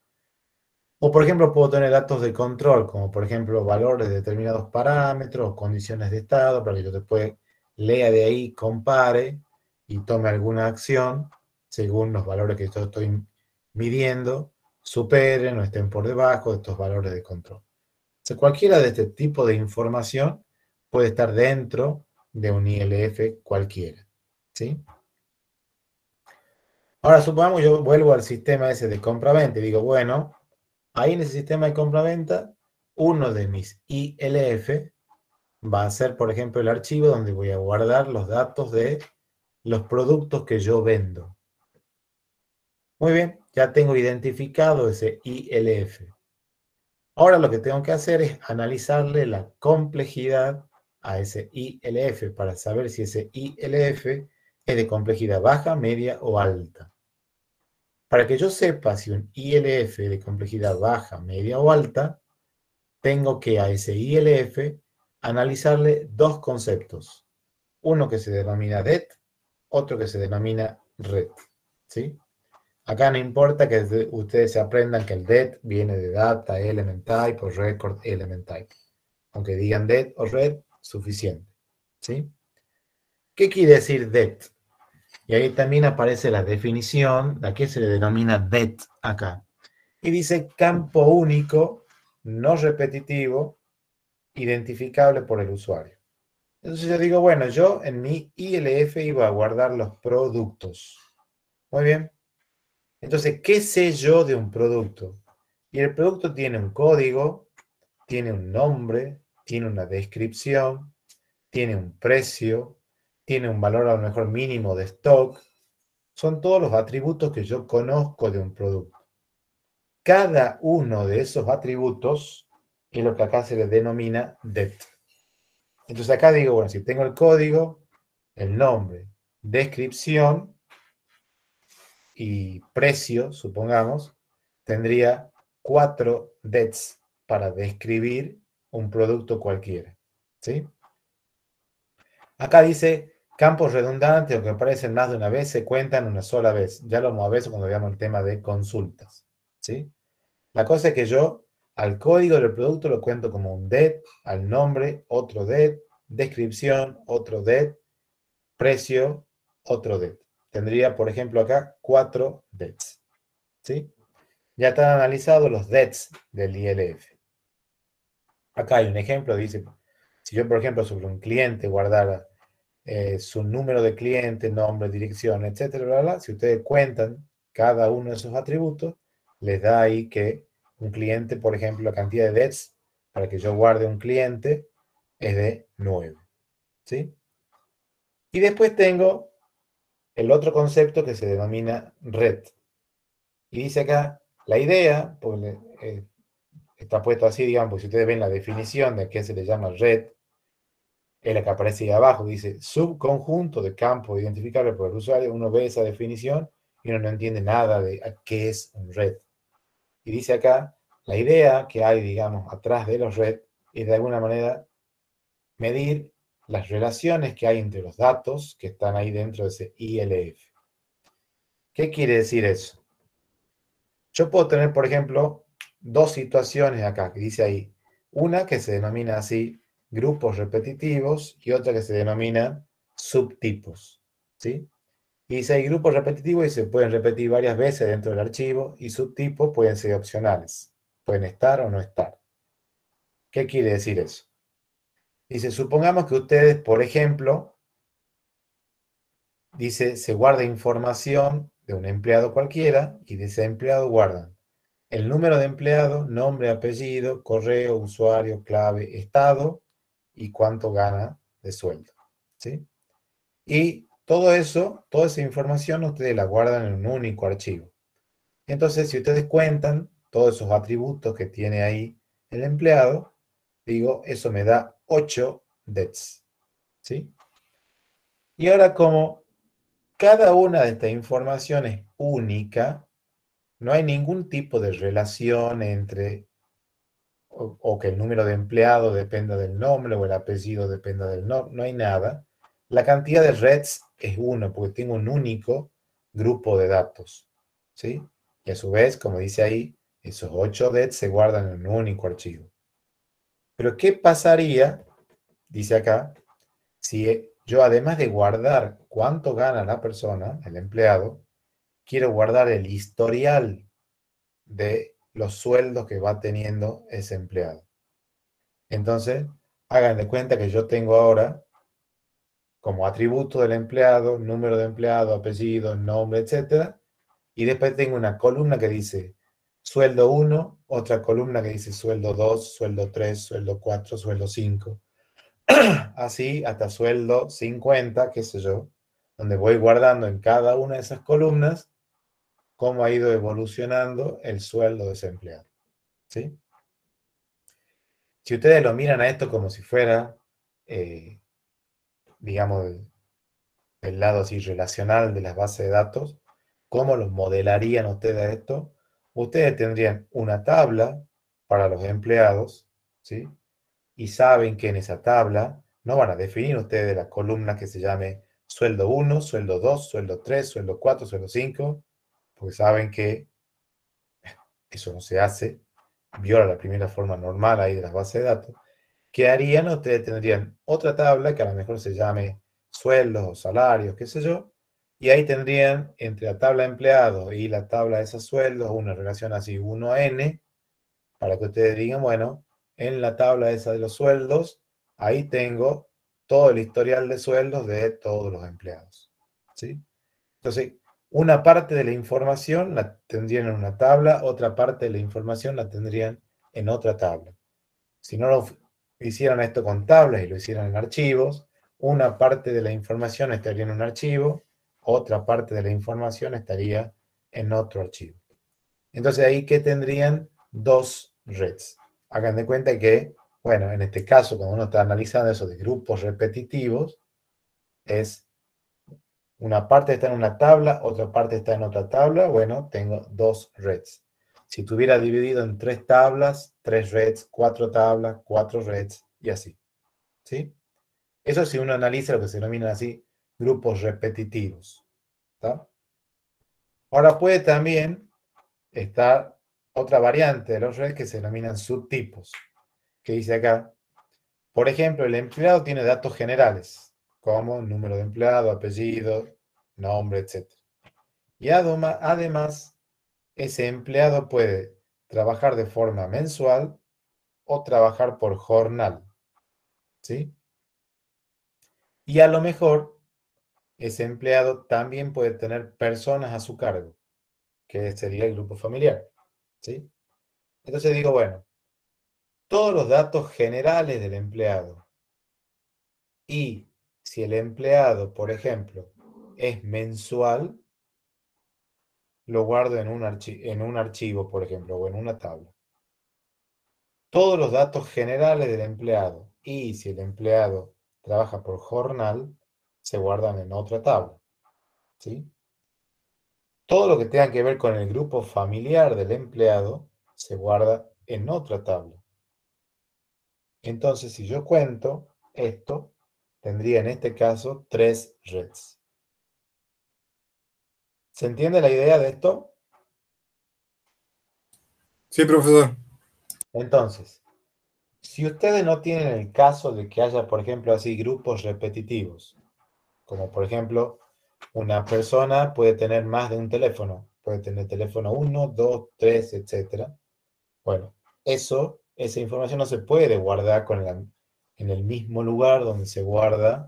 O, por ejemplo, puedo tener datos de control, como por ejemplo valores de determinados parámetros o condiciones de estado, para que yo después lea de ahí, compare y tome alguna acción según los valores que yo estoy midiendo, superen o estén por debajo de estos valores de control. O sea, cualquiera de este tipo de información puede estar dentro de un ILF cualquiera, ¿sí? Ahora, supongamos yo vuelvo al sistema ese de compra-venta y digo, bueno, ahí en ese sistema de compra-venta, uno de mis ILF va a ser, por ejemplo, el archivo donde voy a guardar los datos de los productos que yo vendo. Muy bien, ya tengo identificado ese ILF. Ahora lo que tengo que hacer es analizarle la complejidad a ese ILF para saber si ese ILF es de complejidad baja, media o alta. Para que yo sepa si un ILF es de complejidad baja, media o alta, tengo que a ese ILF analizarle dos conceptos. Uno que se denomina det, otro que se denomina ret. ¿Sí? Acá no importa que ustedes se aprendan que el det viene de data element type o record element type. Aunque digan det o ret, suficiente. ¿Sí? ¿Qué quiere decir det? Y ahí también aparece la definición de a qué se le denomina det acá. Y dice campo único, no repetitivo, identificable por el usuario. Entonces yo digo, bueno, yo en mi ILF iba a guardar los productos. Muy bien. Entonces, ¿qué sé yo de un producto? Y el producto tiene un código, tiene un nombre, tiene una descripción, tiene un precio, tiene un valor a lo mejor mínimo de stock. Son todos los atributos que yo conozco de un producto. Cada uno de esos atributos es lo que acá se le denomina det. Entonces acá digo, bueno, si tengo el código, el nombre, descripción y precio, supongamos, tendría 4 dets para describir un producto cualquiera. ¿Sí? Acá dice campos redundantes o que aparecen más de una vez se cuentan una sola vez. Ya lo vamos a ver cuando veamos el tema de consultas. ¿Sí? La cosa es que yo al código del producto lo cuento como un det, al nombre otro det, descripción otro det, precio otro det. Tendría, por ejemplo, acá 4 dets. ¿Sí? Ya están analizados los dets del ILF. Acá hay un ejemplo, dice, si yo, por ejemplo, sobre un cliente guardara su número de cliente, nombre, dirección, etcétera, bla, bla, si ustedes cuentan cada uno de esos atributos, les da ahí que un cliente, por ejemplo, la cantidad de dets para que yo guarde un cliente es de 9. ¿Sí? Y después tengo el otro concepto que se denomina red. Y dice acá, la idea, pues, está puesto así, digamos, porque si ustedes ven la definición de qué se le llama red, es la que aparece ahí abajo, dice subconjunto de campos identificables por el usuario. Uno ve esa definición y uno no entiende nada de qué es un red. Y dice acá, la idea que hay, digamos, atrás de los red es de alguna manera medir las relaciones que hay entre los datos que están ahí dentro de ese ILF. ¿Qué quiere decir eso? Yo puedo tener, por ejemplo, dos situaciones acá, que dice ahí, una que se denomina así grupos repetitivos y otra que se denomina subtipos, ¿sí? Y dice hay grupos repetitivos y se pueden repetir varias veces dentro del archivo y subtipos pueden ser opcionales, pueden estar o no estar. ¿Qué quiere decir eso? Dice, supongamos que ustedes, por ejemplo, dice, se guarda información de un empleado cualquiera y de ese empleado guardan el número de empleado, nombre, apellido, correo, usuario, clave, estado y cuánto gana de sueldo. ¿Sí? Y todo eso, toda esa información ustedes la guardan en un único archivo. Entonces, si ustedes cuentan todos esos atributos que tiene ahí el empleado, digo, eso me da 8 dets. ¿Sí? Y ahora como cada una de estas informaciones es única, no hay ningún tipo de relación entre o que el número de empleados dependa del nombre o el apellido dependa del nombre, no hay nada. La cantidad de reds es 1 porque tengo un único grupo de datos. ¿Sí? Y a su vez, como dice ahí, esos 8 reds se guardan en un único archivo. Pero ¿qué pasaría, dice acá, si yo además de guardar cuánto gana la persona, el empleado, quiero guardar el historial de los sueldos que va teniendo ese empleado? Entonces, hagan de cuenta que yo tengo ahora como atributo del empleado, número de empleado, apellido, nombre, etc. Y después tengo una columna que dice sueldo 1, otra columna que dice sueldo 2, sueldo 3, sueldo 4, sueldo 5. así hasta sueldo 50, qué sé yo, donde voy guardando en cada una de esas columnas cómo ha ido evolucionando el sueldo de ese empleado. ¿Sí? Si ustedes lo miran a esto como si fuera, digamos, del lado así relacional de las bases de datos, ¿cómo lo modelarían ustedes a esto? Ustedes tendrían una tabla para los empleados, ¿sí? Y saben que en esa tabla no van a definir ustedes la columna que se llame sueldo 1, sueldo 2, sueldo 3, sueldo 4, sueldo 5, porque saben que eso no se hace, viola la primera forma normal ahí de las bases de datos. ¿Qué harían? Ustedes tendrían otra tabla que a lo mejor se llame sueldos o salarios, qué sé yo, y ahí tendrían entre la tabla de empleados y la tabla de esos sueldos una relación así 1 a n, para que ustedes digan, bueno, en la tabla esa de los sueldos, ahí tengo todo el historial de sueldos de todos los empleados. ¿Sí? Entonces, una parte de la información la tendrían en una tabla, otra parte de la información la tendrían en otra tabla. Si no lo hicieran esto con tablas y lo hicieran en archivos, una parte de la información estaría en un archivo, otra parte de la información estaría en otro archivo. Entonces ahí, ¿qué tendrían? Dos redes. Hagan de cuenta que, bueno, en este caso, cuando uno está analizando eso de grupos repetitivos, es una parte está en una tabla, otra parte está en otra tabla. Bueno, tengo dos redes. Si tuviera dividido en 3 tablas, 3 redes, 4 tablas, 4 redes, y así. ¿Sí? Eso si uno analiza lo que se denominan así grupos repetitivos. ¿Está? Ahora puede también estar otra variante de los redes que se denominan subtipos, que dice acá, por ejemplo, el empleado tiene datos generales, como número de empleado, apellido, nombre, etc. Y además, ese empleado puede trabajar de forma mensual o trabajar por jornal. ¿Sí? Y a lo mejor, ese empleado también puede tener personas a su cargo, que sería el grupo familiar. ¿Sí? Entonces digo, bueno, todos los datos generales del empleado y si el empleado, por ejemplo, es mensual, lo guardo en un archivo, por ejemplo, o en una tabla. Todos los datos generales del empleado y si el empleado trabaja por jornal, se guardan en otra tabla. ¿Sí? Todo lo que tenga que ver con el grupo familiar del empleado se guarda en otra tabla. Entonces, si yo cuento esto, tendría en este caso 3 redes. ¿Se entiende la idea de esto? Sí, profesor. Entonces, si ustedes no tienen el caso de que haya, por ejemplo, así grupos repetitivos, como por ejemplo, una persona puede tener más de un teléfono, puede tener teléfono 1, 2, 3, etc. Bueno, esa información no se puede guardar en el mismo lugar donde se guarda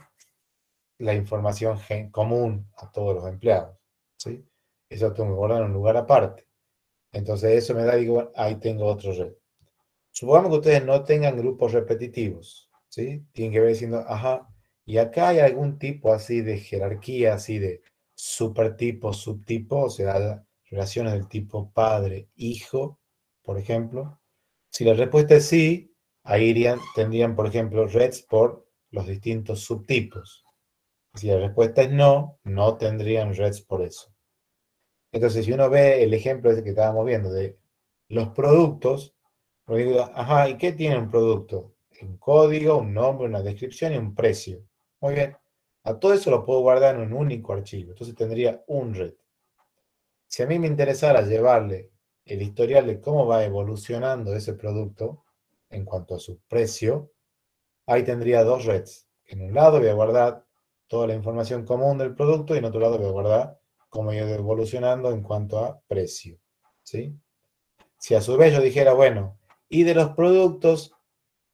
la información común a todos los empleados. ¿Sí? Eso tengo que guardar en un lugar aparte. Entonces eso me da, digo, bueno, ahí tengo otro red. Supongamos que ustedes no tengan grupos repetitivos, ¿sí? Tienen que ver diciendo, ajá, y acá hay algún tipo así de jerarquía, así de supertipo, subtipo, o sea, relaciones del tipo padre-hijo, por ejemplo. Si la respuesta es sí, ahí tendrían, por ejemplo, redes por los distintos subtipos. Si la respuesta es no, no tendrían redes por eso. Entonces, si uno ve el ejemplo ese que estábamos viendo de los productos, uno digo, ajá, ¿y qué tiene un producto? Un código, un nombre, una descripción y un precio. Muy bien. A todo eso lo puedo guardar en un único archivo. Entonces tendría un red. Si a mí me interesara llevarle el historial de cómo va evolucionando ese producto en cuanto a su precio, ahí tendría dos redes. En un lado voy a guardar toda la información común del producto y en otro lado voy a guardar cómo ha ido evolucionando en cuanto a precio. ¿Sí? Si a su vez yo dijera, bueno, y de los productos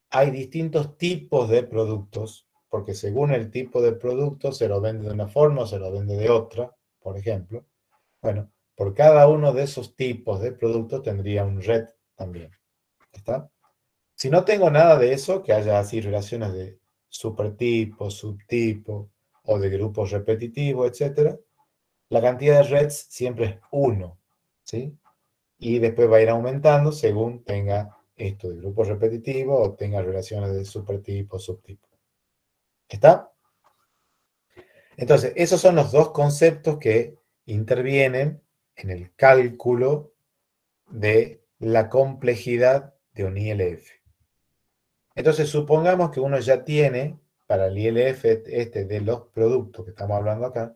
hay distintos tipos de productos, porque según el tipo de producto se lo vende de una forma o se lo vende de otra, por ejemplo. Bueno, por cada uno de esos tipos de productos tendría un red también. ¿Está? Si no tengo nada de eso, que haya así relaciones de supertipos, subtipos, o de grupos repetitivos, etc., la cantidad de reds siempre es 1, ¿sí? Y después va a ir aumentando según tenga esto de grupos repetitivos o tenga relaciones de supertipos, subtipos. ¿Está? Entonces, esos son los dos conceptos que intervienen en el cálculo de la complejidad de un ILF. Entonces, supongamos que uno ya tiene, para el ILF este de los productos que estamos hablando acá,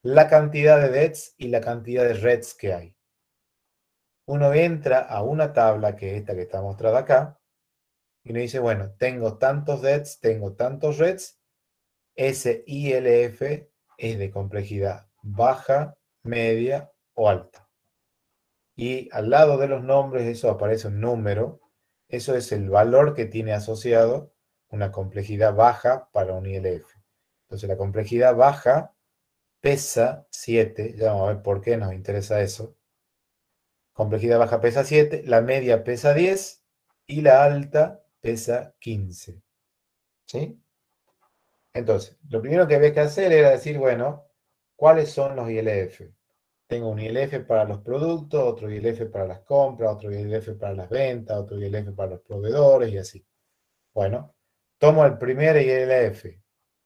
la cantidad de DETs y la cantidad de REDs que hay. Uno entra a una tabla, que es esta que está mostrada acá, y uno dice, bueno, tengo tantos DETs, tengo tantos REDs, ese ILF es de complejidad baja, media o alta. Y al lado de los nombres, eso aparece un número, eso es el valor que tiene asociado una complejidad baja para un ILF. Entonces la complejidad baja pesa 7, ya vamos a ver por qué nos interesa eso. Complejidad baja pesa 7, la media pesa 10 y la alta pesa 15. ¿Sí? Entonces, lo primero que había que hacer era decir, bueno, ¿cuáles son los ILF? Tengo un ILF para los productos, otro ILF para las compras, otro ILF para las ventas, otro ILF para los proveedores y así. Bueno, tomo el primer ILF,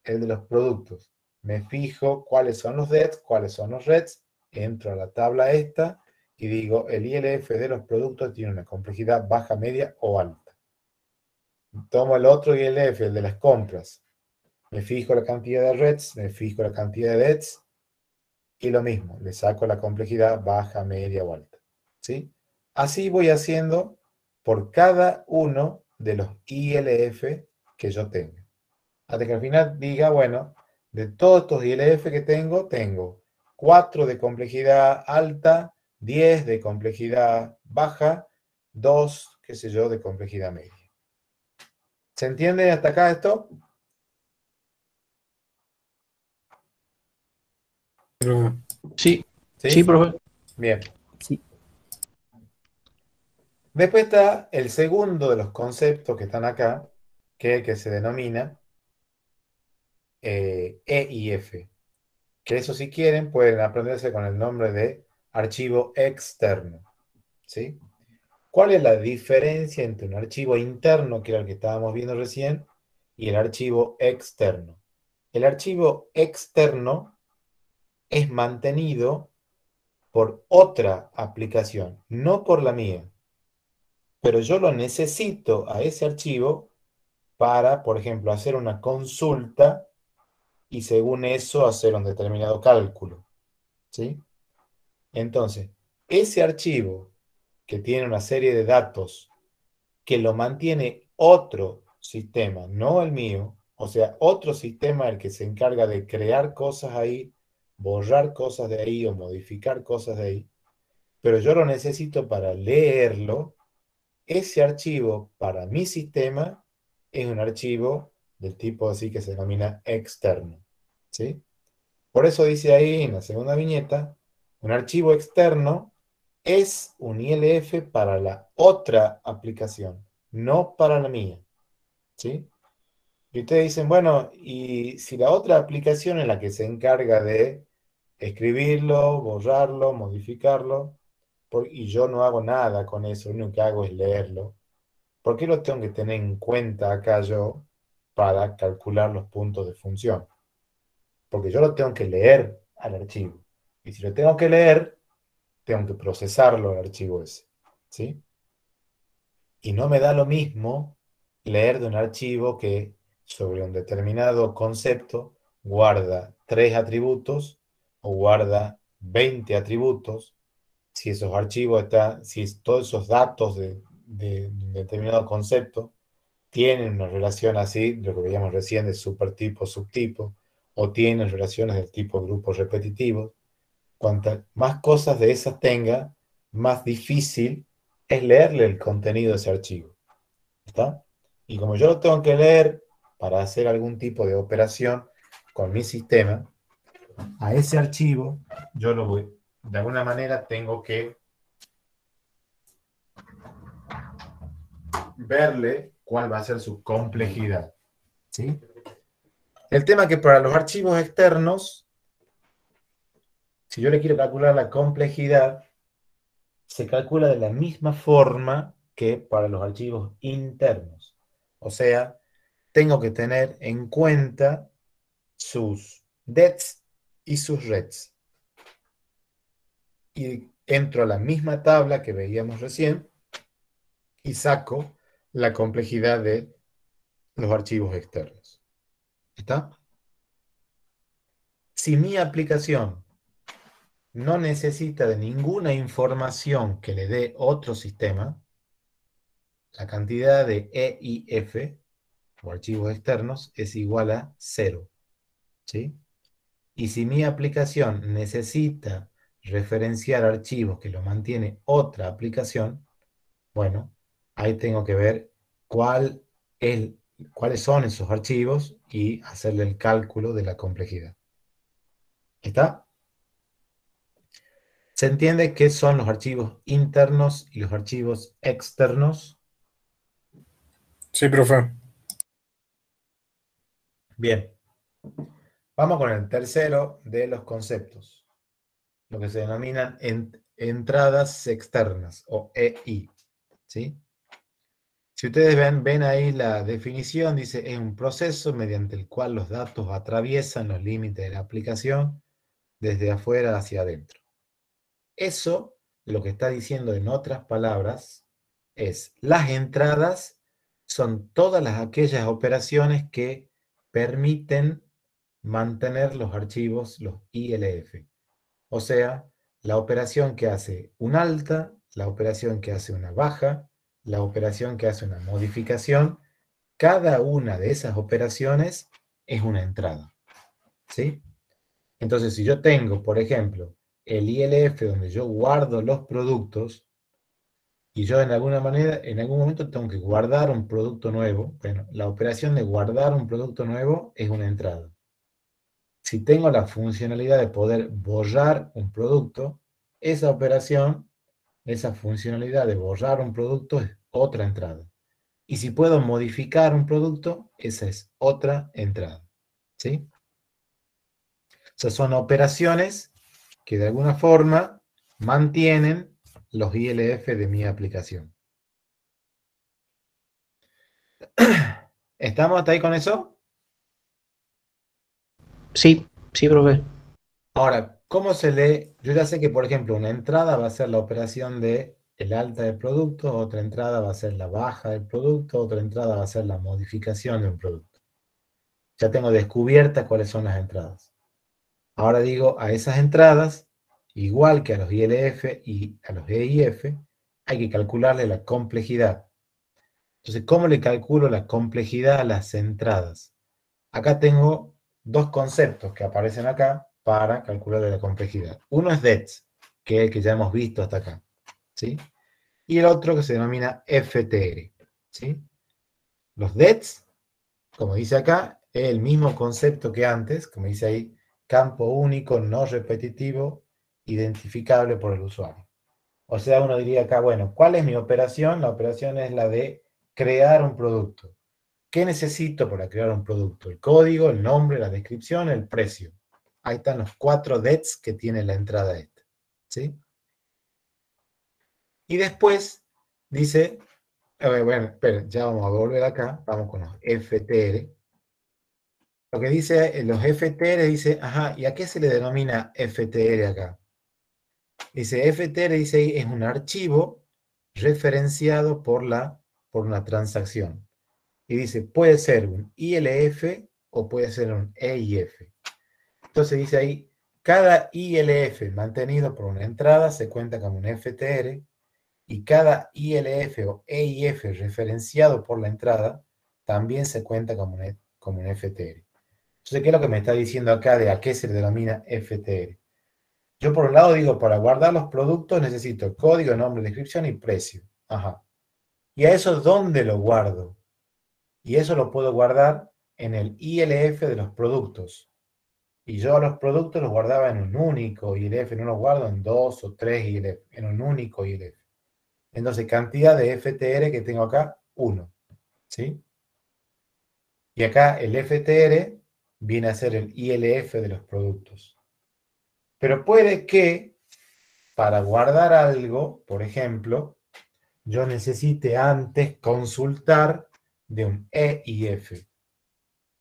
el de los productos. Me fijo cuáles son los DETs, cuáles son los REDs, entro a la tabla esta y digo, el ILF de los productos tiene una complejidad baja, media o alta. Tomo el otro ILF, el de las compras. Me fijo la cantidad de REDs, me fijo la cantidad de DETs y lo mismo, le saco la complejidad baja, media o alta. ¿Sí? Así voy haciendo por cada uno de los ILF que yo tenga. Hasta que al final diga, bueno, de todos estos ILF que tengo 4 de complejidad alta, 10 de complejidad baja, 2, qué sé yo, de complejidad media. ¿Se entiende hasta acá esto? Sí, ¿Sí? sí, profe. Bien. Sí. Después está el segundo de los conceptos que están acá, que es el que se denomina EIF. Que eso, si quieren, pueden aprenderse con el nombre de archivo externo. ¿Sí? ¿Cuál es la diferencia entre un archivo interno, que era el que estábamos viendo recién, y el archivo externo? El archivo externo es mantenido por otra aplicación, no por la mía. Pero yo lo necesito a ese archivo para, por ejemplo, hacer una consulta y según eso hacer un determinado cálculo. ¿Sí? Entonces, ese archivo que tiene una serie de datos que lo mantiene otro sistema, no el mío, o sea, otro sistema el que se encarga de crear cosas ahí, borrar cosas de ahí o modificar cosas de ahí, pero yo lo necesito para leerlo. Ese archivo para mi sistema es un archivo del tipo así que se denomina externo. ¿Sí? Por eso dice ahí en la segunda viñeta, un archivo externo es un ILF para la otra aplicación, no para la mía. ¿Sí? Y ustedes dicen, bueno, y si la otra aplicación es la que se encarga de escribirlo, borrarlo, modificarlo, y yo no hago nada con eso, lo único que hago es leerlo, ¿por qué lo tengo que tener en cuenta acá yo para calcular los puntos de función? Porque yo lo tengo que leer al archivo. Y si lo tengo que leer, tengo que procesarlo al archivo ese. ¿Sí? Y no me da lo mismo leer de un archivo que sobre un determinado concepto guarda 3 atributos o guarda 20 atributos. Si esos archivos están, si todos esos datos de un determinado concepto tienen una relación así, lo que veíamos recién de supertipo, subtipo, o tienen relaciones del tipo grupos repetitivos. Cuantas más cosas de esas tenga, más difícil es leerle el contenido de ese archivo. ¿Está? Y como yo lo tengo que leer para hacer algún tipo de operación con mi sistema, a ese archivo yo lo voy, de alguna manera tengo que verle cuál va a ser su complejidad. ¿Sí? El tema es que para los archivos externos, si yo le quiero calcular la complejidad, se calcula de la misma forma que para los archivos internos. O sea, tengo que tener en cuenta sus dets y sus rets. Y entro a la misma tabla que veíamos recién y saco la complejidad de los archivos externos. ¿Está? Si mi aplicación no necesita de ninguna información que le dé otro sistema, la cantidad de EIF, o archivos externos, es igual a 0. ¿Sí? Y si mi aplicación necesita referenciar archivos que lo mantiene otra aplicación, bueno, ahí tengo que ver cuáles son esos archivos y hacerle el cálculo de la complejidad. ¿Está? ¿Se entiende qué son los archivos internos y los archivos externos? Sí, profe. Bien. Vamos con el tercero de los conceptos, lo que se denominan entradas externas, o EI. ¿Sí? Si ustedes ven ahí la definición, dice, es un proceso mediante el cual los datos atraviesan los límites de la aplicación desde afuera hacia adentro. Eso, lo que está diciendo en otras palabras, es las entradas son todas aquellas operaciones que permiten mantener los archivos, los ILF. O sea, la operación que hace un alta, la operación que hace una baja, la operación que hace una modificación, cada una de esas operaciones es una entrada. ¿Sí? Entonces, si yo tengo, por ejemplo, el ILF donde yo guardo los productos y yo en alguna manera, en algún momento tengo que guardar un producto nuevo, bueno, la operación de guardar un producto nuevo es una entrada. Si tengo la funcionalidad de poder borrar un producto, esa operación, esa funcionalidad de borrar un producto es otra entrada. Y si puedo modificar un producto, esa es otra entrada. ¿Sí? O sea, son operaciones que de alguna forma mantienen los ILF de mi aplicación. ¿Estamos hasta ahí con eso? Sí, sí, profe. Ahora, ¿cómo se lee? Yo ya sé que, por ejemplo, una entrada va a ser la operación de el alta del producto, otra entrada va a ser la baja del producto, otra entrada va a ser la modificación de un producto. Ya tengo descubiertas cuáles son las entradas. Ahora digo, a esas entradas, igual que a los ILF y a los EIF, hay que calcularle la complejidad. Entonces, ¿cómo le calculo la complejidad a las entradas? Acá tengo dos conceptos que aparecen acá para calcular la complejidad. Uno es DETS, que es el que ya hemos visto hasta acá, ¿sí? Y el otro que se denomina FTR, ¿sí? Los DETS, como dice acá, es el mismo concepto que antes, como dice ahí, campo único, no repetitivo, identificable por el usuario. O sea, uno diría acá, bueno, ¿cuál es mi operación? La operación es la de crear un producto. ¿Qué necesito para crear un producto? El código, el nombre, la descripción, el precio. Ahí están los 4 DETs que tiene la entrada esta. ¿Sí? Y después dice, bueno, esperen, ya vamos a volver acá, vamos con los FTR. Lo que dice, los FTR dice, ajá, ¿y a qué se le denomina FTR acá? Dice, FTR dice ahí, es un archivo referenciado por una transacción. Y dice, puede ser un ILF o puede ser un EIF. Entonces dice ahí, cada ILF mantenido por una entrada se cuenta como un FTR y cada ILF o EIF referenciado por la entrada también se cuenta como un FTR. Entonces, ¿qué es lo que me está diciendo acá de a qué se le denomina FTR? Yo por un lado digo, para guardar los productos necesito código, nombre, descripción y precio. Ajá. ¿Y a eso dónde lo guardo? Y eso lo puedo guardar en el ILF de los productos. Y yo los productos los guardaba en un único ILF, no los guardo en 2 o 3 ILF, en un único ILF. Entonces, cantidad de FTR que tengo acá, 1. ¿Sí? Y acá el FTR viene a ser el ILF de los productos. Pero puede que para guardar algo, por ejemplo, yo necesite antes consultar de un EIF.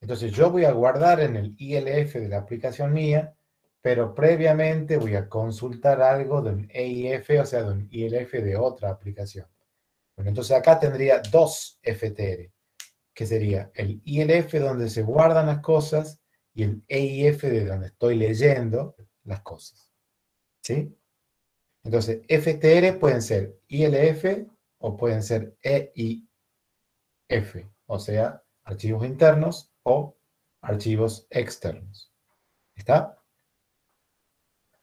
Entonces yo voy a guardar en el ILF de la aplicación mía, pero previamente voy a consultar algo de un EIF, o sea, de un ILF de otra aplicación. Bueno, entonces acá tendría dos FTR, que sería el ILF donde se guardan las cosas y el EIF de donde estoy leyendo las cosas. ¿Sí? Entonces, FTR pueden ser ILF o pueden ser EIF, o sea, archivos internos o archivos externos. ¿Está?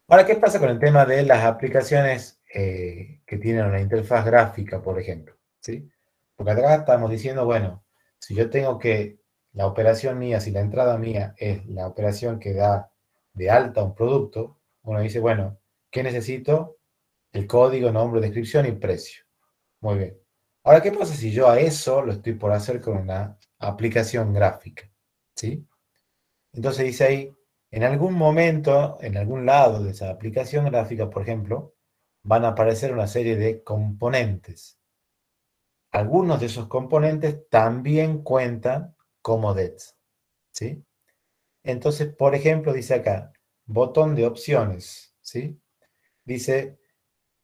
Ahora, ¿qué pasa con el tema de las aplicaciones que tienen una interfaz gráfica, por ejemplo? ¿Sí? Porque acá estamos diciendo, bueno, si yo tengo que, la operación mía, si la entrada mía es la operación que da de alta un producto, uno dice, bueno, ¿qué necesito? El código, nombre, descripción y precio. Muy bien. Ahora, ¿qué pasa si yo a eso lo estoy por hacer con una aplicación gráfica? ¿Sí? Entonces dice ahí, en algún momento, en algún lado de esa aplicación gráfica, por ejemplo, van a aparecer una serie de componentes. Algunos de esos componentes también cuentan como DETs. ¿Sí? Entonces, por ejemplo, dice acá, botón de opciones. ¿Sí? Dice,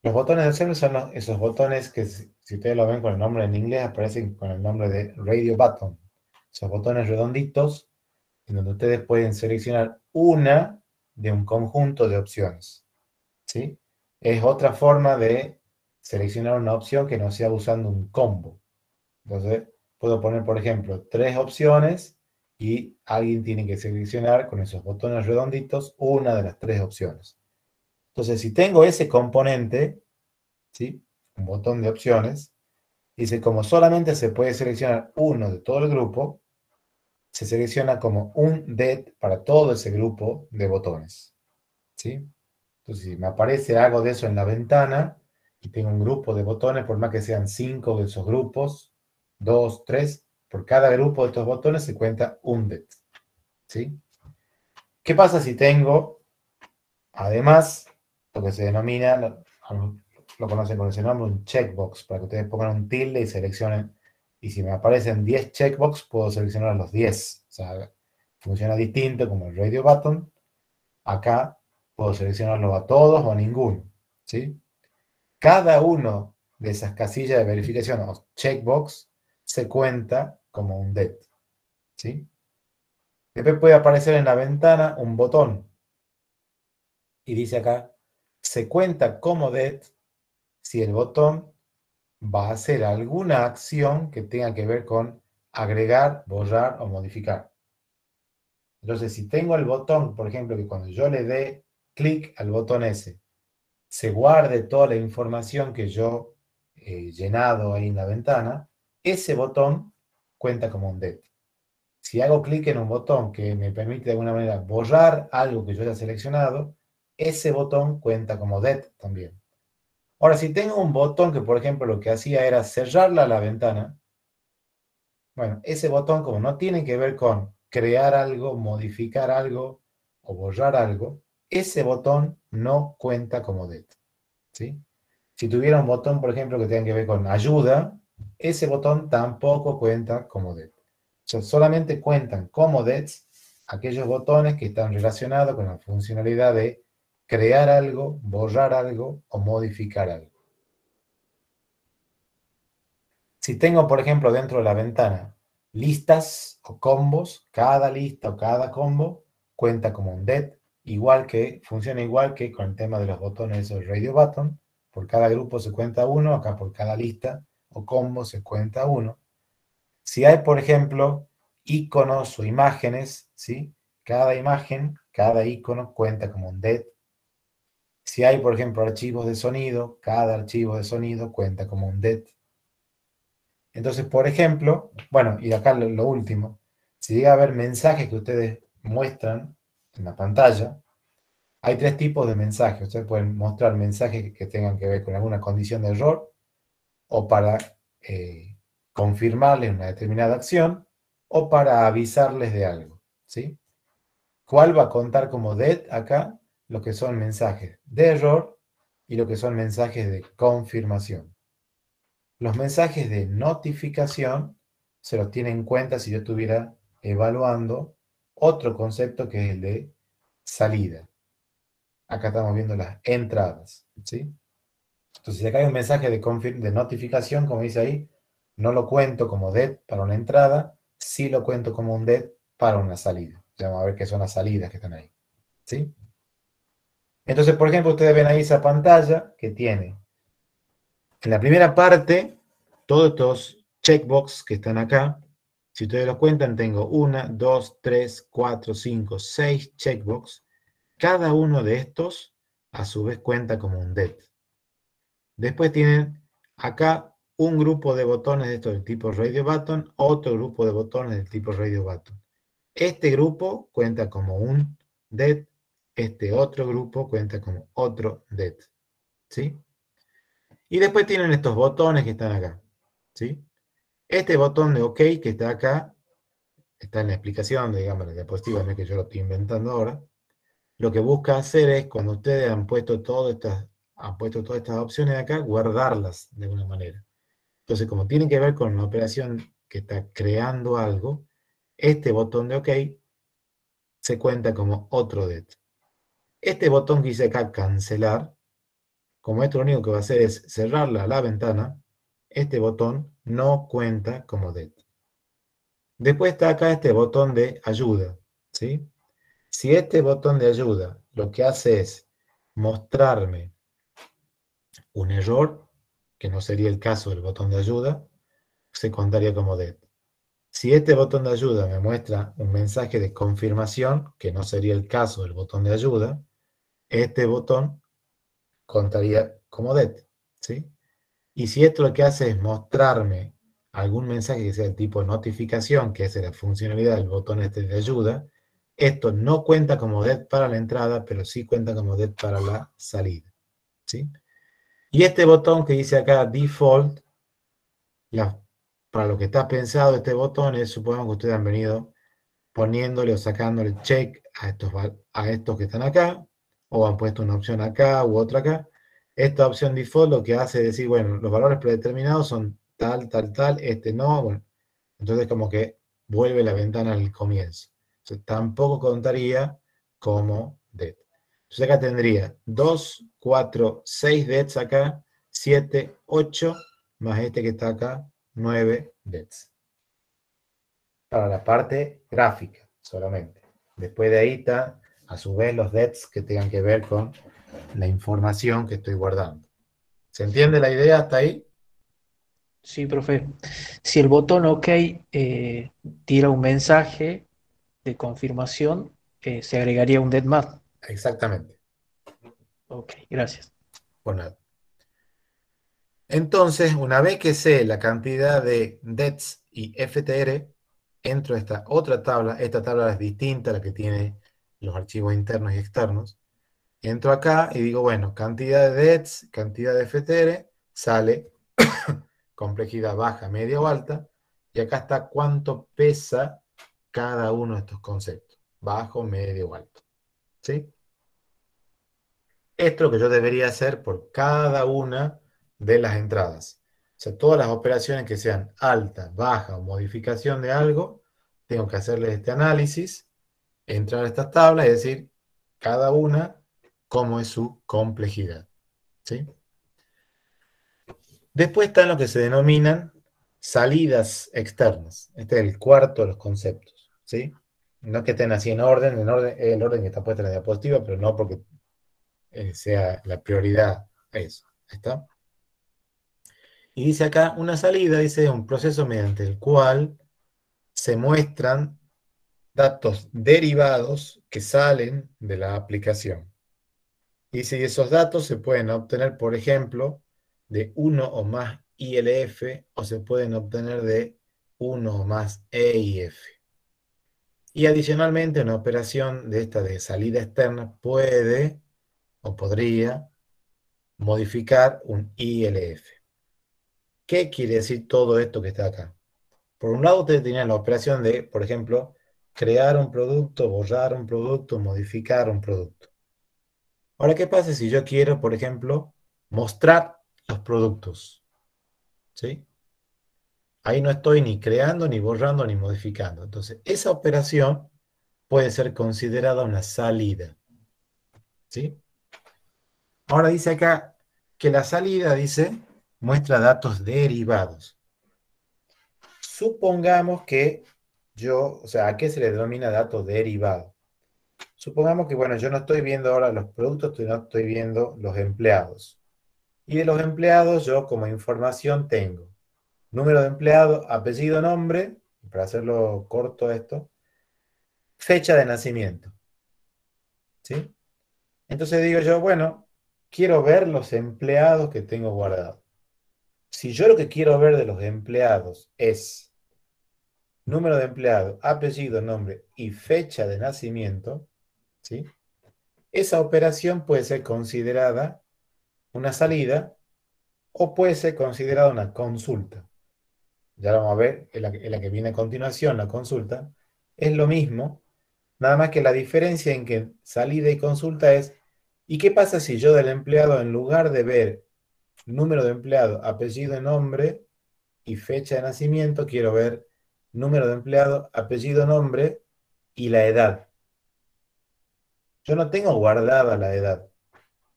los botones de opciones son esos botones que, si ustedes lo ven con el nombre en inglés, aparecen con el nombre de radio button. Esos botones redonditos en donde ustedes pueden seleccionar una de un conjunto de opciones. ¿Sí? Es otra forma de seleccionar una opción que no sea usando un combo. Entonces, puedo poner, por ejemplo, 3 opciones y alguien tiene que seleccionar con esos botones redonditos una de las 3 opciones. Entonces, si tengo ese componente, ¿sí? Un botón de opciones, dice como solamente se puede seleccionar uno de todo el grupo, se selecciona como un det para todo ese grupo de botones. ¿Sí? Entonces, si me aparece algo de eso en la ventana y tengo un grupo de botones, por más que sean 5 de esos grupos, 2, 3, por cada grupo de estos botones se cuenta un det. ¿Sí? ¿Qué pasa si tengo, además, lo que se denomina, lo conocen con ese nombre, un checkbox, para que ustedes pongan un tilde y seleccionen? Y si me aparecen 10 checkbox, puedo seleccionar los 10. O sea, funciona distinto como el radio button. Acá puedo seleccionarlo a todos o a ninguno. ¿Sí? Cada uno de esas casillas de verificación o checkbox se cuenta como un det. ¿Sí? Después puede aparecer en la ventana un botón. Y dice acá, se cuenta como det si el botón va a hacer alguna acción que tenga que ver con agregar, borrar o modificar. Entonces, si tengo el botón, por ejemplo, que cuando yo le dé clic al botón ese, se guarde toda la información que yo he llenado ahí en la ventana, ese botón cuenta como un det. Si hago clic en un botón que me permite de alguna manera borrar algo que yo haya seleccionado, ese botón cuenta como det también. Ahora, si tengo un botón que, por ejemplo, lo que hacía era cerrarla a la ventana, bueno, ese botón, como no tiene que ver con crear algo, modificar algo o borrar algo, ese botón no cuenta como det. ¿Sí? Si tuviera un botón, por ejemplo, que tenga que ver con ayuda, ese botón tampoco cuenta como det. O sea, solamente cuentan como dets aquellos botones que están relacionados con la funcionalidad de crear algo, borrar algo o modificar algo. Si tengo, por ejemplo, dentro de la ventana listas o combos, cada lista o cada combo cuenta como un det, funciona igual que con el tema de los botones del radio button. Por cada grupo se cuenta uno, acá por cada lista o combo se cuenta uno. Si hay, por ejemplo, iconos o imágenes, ¿sí? Cada imagen, cada icono cuenta como un det. Si hay, por ejemplo, archivos de sonido, cada archivo de sonido cuenta como un det. Entonces, por ejemplo, bueno, y acá lo último, si llega a haber mensajes que ustedes muestran en la pantalla, hay 3 tipos de mensajes. Ustedes pueden mostrar mensajes que tengan que ver con alguna condición de error o para confirmarles una determinada acción o para avisarles de algo, ¿sí? ¿Cuál va a contar como dead acá? Lo que son mensajes de error y lo que son mensajes de confirmación. Los mensajes de notificación se los tiene en cuenta si yo estuviera evaluando otro concepto que es el de salida. Acá estamos viendo las entradas, ¿sí? Entonces, si acá hay un mensaje de notificación, como dice ahí, no lo cuento como dead para una entrada, sí lo cuento como un dead para una salida. Ya vamos a ver qué son las salidas que están ahí, ¿sí? Entonces, por ejemplo, ustedes ven ahí esa pantalla que tiene en la primera parte todos estos checkbox que están acá. Si ustedes lo cuentan, tengo 1, 2, 3, 4, 5, 6 checkbox. Cada uno de estos, a su vez, cuenta como un dead. Después tienen acá un grupo de botones de estos del tipo radio button, otro grupo de botones del tipo radio button. Este grupo cuenta como un dead, este otro grupo cuenta como otro dead, ¿sí? Y después tienen estos botones que están acá, ¿sí? Este botón de OK que está acá, está en la explicación, digamos, la diapositiva, no es que yo lo estoy inventando ahora. Lo que busca hacer es, cuando ustedes han puesto todas estas opciones acá, guardarlas de alguna manera. Entonces, como tiene que ver con una operación que está creando algo, este botón de OK se cuenta como otro dead. Este botón que dice acá, cancelar, como esto lo único que va a hacer es cerrar la ventana, este botón no cuenta como dead. Después está acá este botón de ayuda, ¿sí? Si este botón de ayuda lo que hace es mostrarme un error, que no sería el caso del botón de ayuda, se contaría como dead. Si este botón de ayuda me muestra un mensaje de confirmación, que no sería el caso del botón de ayuda, este botón contaría como dead, ¿sí? Y si esto lo que hace es mostrarme algún mensaje que sea de tipo notificación, que es la funcionalidad del botón este de ayuda, esto no cuenta como dead para la entrada, pero sí cuenta como dead para la salida, ¿sí? Y este botón que dice acá default, para lo que está pensado este botón es, supongamos que ustedes han venido poniéndole o sacándole check a estos que están acá, o han puesto una opción acá u otra acá. Esta opción default lo que hace es decir, bueno, los valores predeterminados son tal, tal, tal, este no, bueno. Entonces como que vuelve la ventana al comienzo. Entonces tampoco contaría como dead. Entonces acá tendría 2, 4, 6 deads acá, 7, 8, más este que está acá, 9 deads. Para la parte gráfica solamente. Después de ahí está, a su vez, los deads que tengan que ver con la información que estoy guardando. ¿Se entiende la idea hasta ahí? Sí, profe. Si el botón OK tira un mensaje de confirmación, se agregaría un dead más. Exactamente. Ok, gracias. Por nada. Entonces, una vez que sé la cantidad de deads y FTR, entro a esta otra tabla. Esta tabla es distinta a la que tiene los archivos internos y externos. Entro acá y digo, bueno, cantidad de deads, cantidad de FTR, sale complejidad baja, media o alta, y acá está cuánto pesa cada uno de estos conceptos, bajo, medio o alto. ¿Sí? Esto es lo que yo debería hacer por cada una de las entradas. O sea, todas las operaciones que sean alta, baja o modificación de algo, tengo que hacerle este análisis, entrar a estas tablas y decir cada una cómo es su complejidad. ¿Sí? Después están lo que se denominan salidas externas. Este es el cuarto de los conceptos. ¿Sí? No es que estén así en orden es el orden que está puesto en la diapositiva, pero no porque sea la prioridad eso. ¿Está? Y dice acá, una salida, dice un proceso mediante el cual se muestran datos derivados que salen de la aplicación. Y si esos datos se pueden obtener, por ejemplo, de uno o más ILF o se pueden obtener de uno o más EIF. Y adicionalmente, una operación de esta de salida externa puede o podría modificar un ILF. ¿Qué quiere decir todo esto que está acá? Por un lado, ustedes tenían la operación de, por ejemplo, crear un producto, borrar un producto, modificar un producto. Ahora, ¿qué pasa si yo quiero, por ejemplo, mostrar los productos? ¿Sí? Ahí no estoy ni creando, ni borrando, ni modificando. Entonces, esa operación puede ser considerada una salida. ¿Sí? Ahora dice acá que la salida, dice, muestra datos derivados. Supongamos que o sea, ¿a qué se le denomina datos derivados? Supongamos que, bueno, yo no estoy viendo ahora los productos, sino estoy viendo los empleados. Y de los empleados yo como información tengo número de empleado, apellido, nombre, para hacerlo corto esto, fecha de nacimiento. ¿Sí? Entonces digo yo, bueno, quiero ver los empleados que tengo guardados. Si yo lo que quiero ver de los empleados es número de empleado, apellido, nombre y fecha de nacimiento, ¿sí? Esa operación puede ser considerada una salida o puede ser considerada una consulta. Ya lo vamos a ver en la que viene a continuación, la consulta. Es lo mismo, nada más que la diferencia en que salida y consulta es, ¿y qué pasa si yo del empleado, en lugar de ver número de empleado, apellido, nombre y fecha de nacimiento, quiero ver número de empleado, apellido, nombre y la edad? Yo no tengo guardada la edad,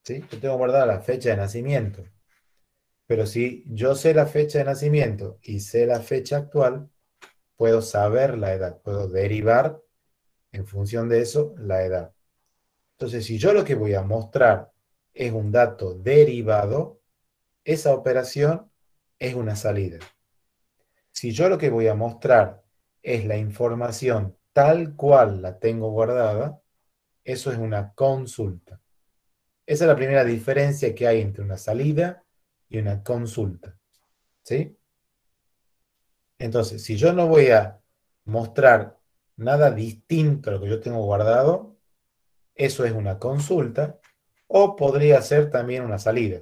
¿sí? Yo tengo guardada la fecha de nacimiento. Pero si yo sé la fecha de nacimiento y sé la fecha actual, puedo saber la edad, puedo derivar en función de eso la edad. Entonces, si yo lo que voy a mostrar es un dato derivado, esa operación es una salida. Si yo lo que voy a mostrar es la información tal cual la tengo guardada, eso es una consulta. Esa es la primera diferencia que hay entre una salida y una consulta. ¿Sí? Entonces, si yo no voy a mostrar nada distinto a lo que yo tengo guardado, eso es una consulta o podría ser también una salida.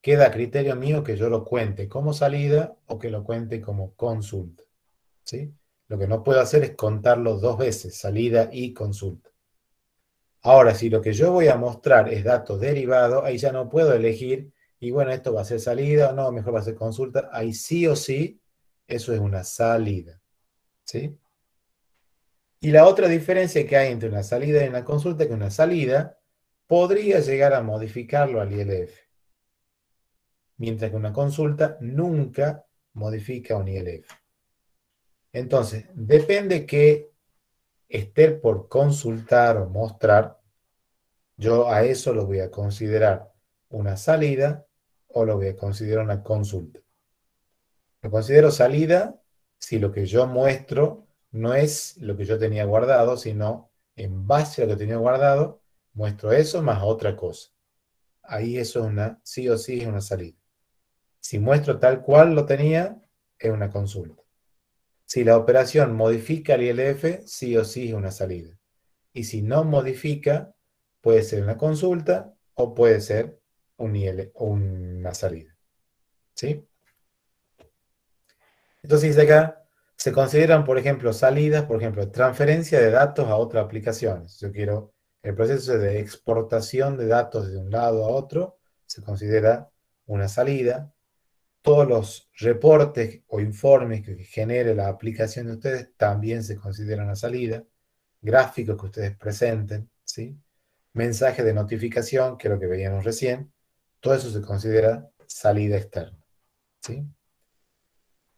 Queda a criterio mío que yo lo cuente como salida o que lo cuente como consulta. ¿Sí? Lo que no puedo hacer es contarlo dos veces, salida y consulta. Ahora, si lo que yo voy a mostrar es dato derivado, ahí ya no puedo elegir, y bueno, esto va a ser salida o no, mejor va a ser consulta. Ahí sí o sí, eso es una salida. ¿Sí? Y la otra diferencia que hay entre una salida y una consulta es que una salida podría llegar a modificarlo al ILF, mientras que una consulta nunca modifica un ILF. Entonces, depende que esté por consultar o mostrar, yo a eso lo voy a considerar una salida o lo voy a considerar una consulta. Lo considero salida si lo que yo muestro no es lo que yo tenía guardado, sino en base a lo que tenía guardado, muestro eso más otra cosa. Ahí eso es sí o sí es una salida. Si muestro tal cual lo tenía, es una consulta. Si la operación modifica el ILF, sí o sí es una salida. Y si no modifica, puede ser una consulta o puede ser una salida. ¿Sí? Entonces dice acá, se consideran, por ejemplo, salidas, por ejemplo, transferencia de datos a otras aplicaciones. Yo quiero, el proceso de exportación de datos de un lado a otro se considera una salida. Todos los reportes o informes que genere la aplicación de ustedes también se consideran una salida. Gráficos que ustedes presenten, ¿sí? Mensaje de notificación, que es lo que veíamos recién. Todo eso se considera salida externa, ¿sí?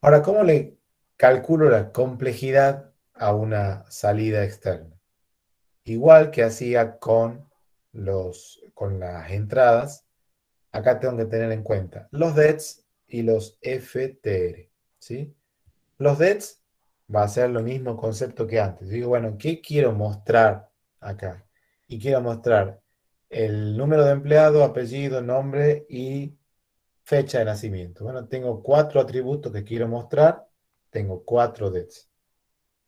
Ahora, ¿cómo le calculo la complejidad a una salida externa? Igual que hacía con las entradas, acá tengo que tener en cuenta los DETs y los FTR, ¿sí? Los DETs va a ser lo mismo concepto que antes. Digo, bueno, ¿qué quiero mostrar acá? Y quiero mostrar el número de empleado, apellido, nombre y fecha de nacimiento. Bueno, tengo 4 atributos que quiero mostrar, tengo 4 DETs.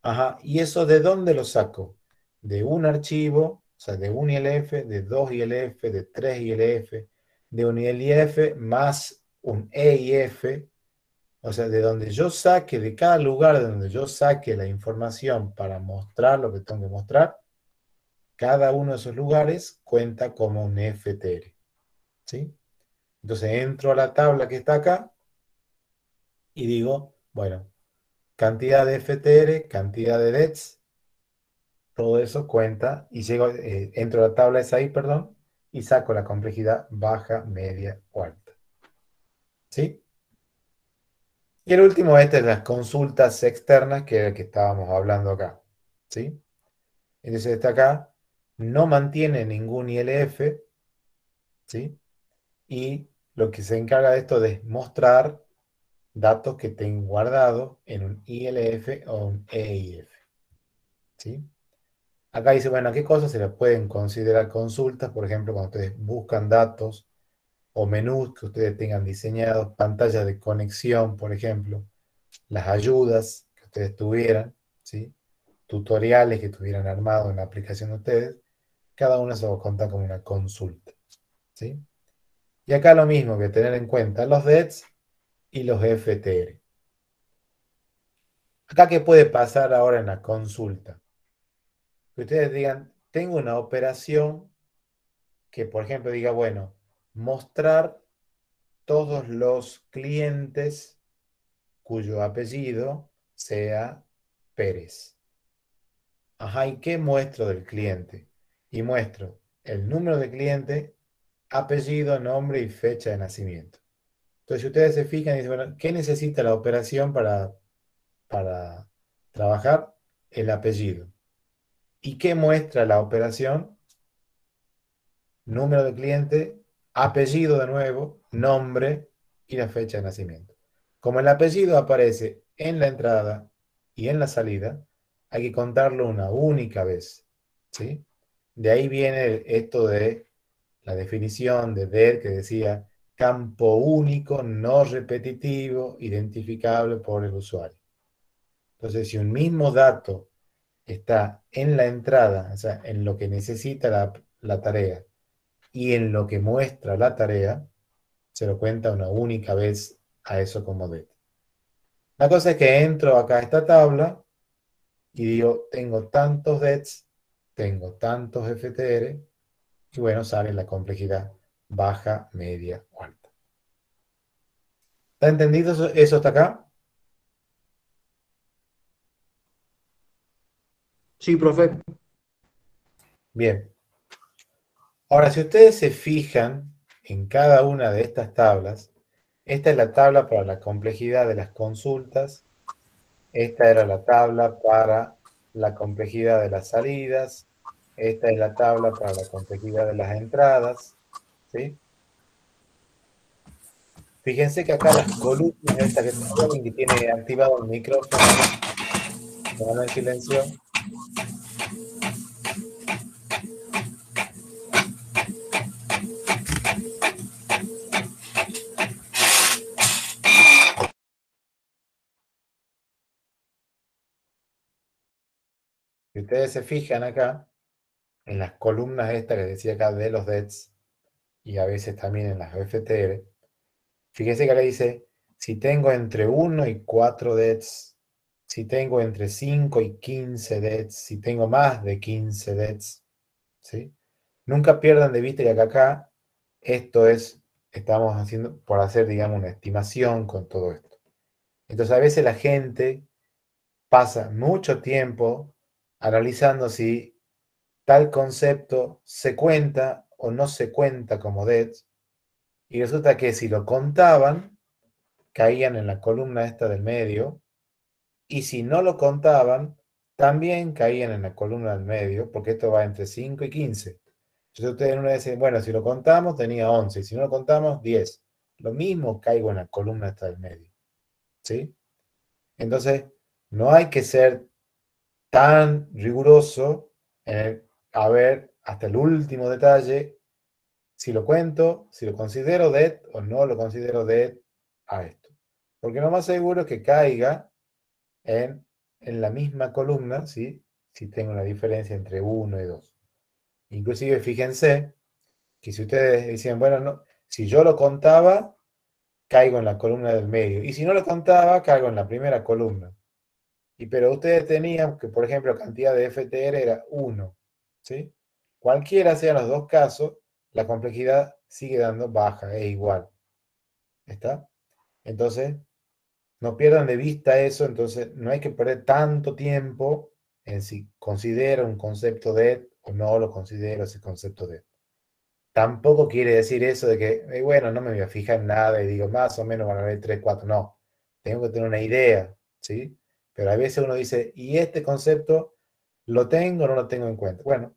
Ajá, ¿y eso de dónde lo saco? De un archivo, o sea, de un ILF, de 2 ILF, de 3 ILF, de un ILF más un EIF, O sea, de donde yo saque, de cada lugar de donde yo saque la información para mostrar lo que tengo que mostrar, cada uno de esos lugares cuenta como un FTR. ¿Sí? Entonces entro a la tabla que está acá y digo, bueno, cantidad de FTR, cantidad de DETs, todo eso cuenta y llego, entro a la tabla esa ahí, perdón, y saco la complejidad baja, media o alta. ¿Sí? Y el último, este es las consultas externas, que era el que estábamos hablando acá. ¿Sí? Entonces está acá, no mantiene ningún ILF, ¿sí? Y lo que se encarga de esto es mostrar datos que tengo guardados en un ILF o un EIF. ¿Sí? Acá dice, bueno, ¿qué cosas se le pueden considerar consultas? Por ejemplo, cuando ustedes buscan datos o menús que ustedes tengan diseñados, pantallas de conexión, por ejemplo, las ayudas que ustedes tuvieran, ¿sí? Tutoriales que tuvieran armado en la aplicación de ustedes, cada uno se va a contar como una consulta. ¿Sí? Y acá lo mismo que tener en cuenta los DETs y los FTR. Acá, ¿qué puede pasar ahora en la consulta? Que ustedes digan, tengo una operación que, por ejemplo, diga, bueno, mostrar todos los clientes cuyo apellido sea Pérez. Ajá, ¿y qué muestro del cliente? Y muestro el número de cliente, apellido, nombre y fecha de nacimiento. Entonces, si ustedes se fijan y dicen, bueno, ¿qué necesita la operación para trabajar? El apellido. ¿Y qué muestra la operación? Número de cliente, apellido de nuevo, nombre y la fecha de nacimiento. Como el apellido aparece en la entrada y en la salida, hay que contarlo una única vez. ¿Sí? De ahí viene esto de la definición de DER que decía campo único, no repetitivo, identificable por el usuario. Entonces, si un mismo dato está en la entrada, o sea, en lo que necesita la tarea, y en lo que muestra la tarea, se lo cuenta una única vez a eso como DET. La cosa es que entro acá a esta tabla y digo, tengo tantos DETs, tengo tantos FTR, y bueno, sale la complejidad baja, media o alta. ¿Está entendido eso hasta acá? Sí, profe. Bien. Ahora, si ustedes se fijan en cada una de estas tablas, esta es la tabla para la complejidad de las consultas, esta era la tabla para la complejidad de las salidas, esta es la tabla para la complejidad de las entradas, ¿sí? Fíjense que acá las columnas estas que alguien que tiene activado el micrófono ahí, pónganlo en silencio. Si ustedes se fijan acá, en las columnas estas que decía acá de los DETs, y a veces también en las FTR, fíjense que acá dice, si tengo entre 1 y 4 DETs, si tengo entre 5 y 15 DETs, si tengo más de 15 DETs, ¿sí? Nunca pierdan de vista que acá esto es, estamos haciendo por hacer, digamos, una estimación con todo esto. Entonces a veces la gente pasa mucho tiempo analizando si tal concepto se cuenta o no se cuenta como DETs, y resulta que si lo contaban, caían en la columna esta del medio, y si no lo contaban, también caían en la columna del medio, porque esto va entre 5 y 15. Entonces ustedes uno dice, bueno, si lo contamos tenía 11, y si no lo contamos, 10. Lo mismo caigo en la columna esta del medio. ¿Sí? Entonces, no hay que ser tan riguroso a ver hasta el último detalle si lo cuento, si lo considero dead o no lo considero dead a esto. Porque lo más seguro es que caiga en la misma columna, ¿sí? Si tengo una diferencia entre 1 y 2. Inclusive fíjense que si ustedes decían, bueno, no, si yo lo contaba, caigo en la columna del medio. Y si no lo contaba, caigo en la primera columna. Pero ustedes tenían que, por ejemplo, la cantidad de FTR era 1, ¿sí? Cualquiera sea los dos casos, la complejidad sigue dando baja, es igual. ¿Está? Entonces, no pierdan de vista eso, entonces no hay que perder tanto tiempo en si considero un concepto de o no lo considero ese concepto de. Tampoco quiere decir eso de que, bueno, no me voy a fijar en nada y digo, más o menos van a haber 3, 4. No, tengo que tener una idea, ¿sí? Pero a veces uno dice, ¿y este concepto lo tengo o no lo tengo en cuenta? Bueno,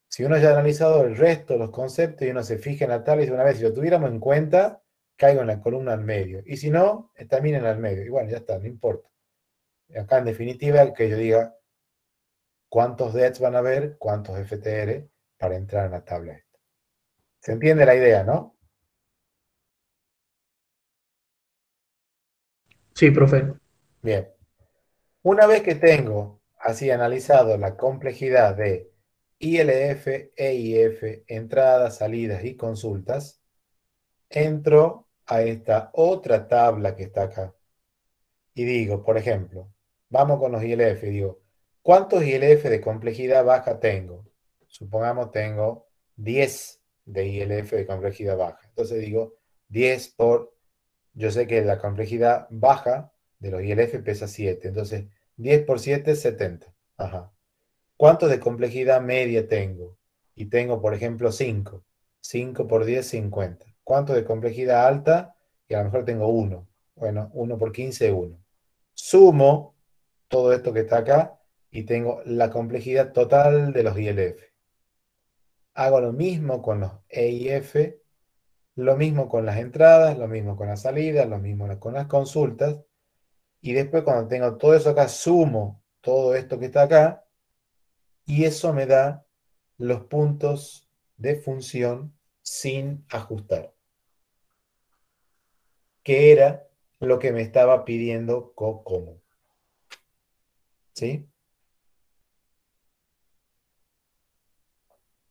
si uno ya ha analizado el resto de los conceptos y uno se fija en la tabla y dice, una vez, si lo tuviéramos en cuenta, caigo en la columna al medio. Y si no, también en el medio. Y bueno, ya está, no importa. Acá en definitiva, que yo diga cuántos DETs van a haber, cuántos FTR para entrar en la tabla esta. ¿Se entiende la idea, no? Sí, profe. Bien. Una vez que tengo así analizado la complejidad de ILF, EIF, entradas, salidas y consultas, entro a esta otra tabla que está acá. Y digo, por ejemplo, vamos con los ILF y digo, ¿cuántos ILF de complejidad baja tengo? Supongamos tengo 10 de ILF de complejidad baja. Entonces digo 10 por, yo sé que la complejidad baja de los ILF pesa 7. Entonces 10 por 7 es 70. Ajá. ¿Cuántos de complejidad media tengo? Y tengo, por ejemplo, 5. 5 por 10, 50. ¿Cuánto de complejidad alta? Y a lo mejor tengo 1. Bueno, 1 por 15, 1. Sumo todo esto que está acá y tengo la complejidad total de los ILF. Hago lo mismo con los EIF, lo mismo con las entradas, lo mismo con las salidas, lo mismo con las consultas. Y después cuando tengo todo eso acá, sumo todo esto que está acá y eso me da los puntos de función sin ajustar, que era lo que me estaba pidiendo COCOMO. ¿Sí?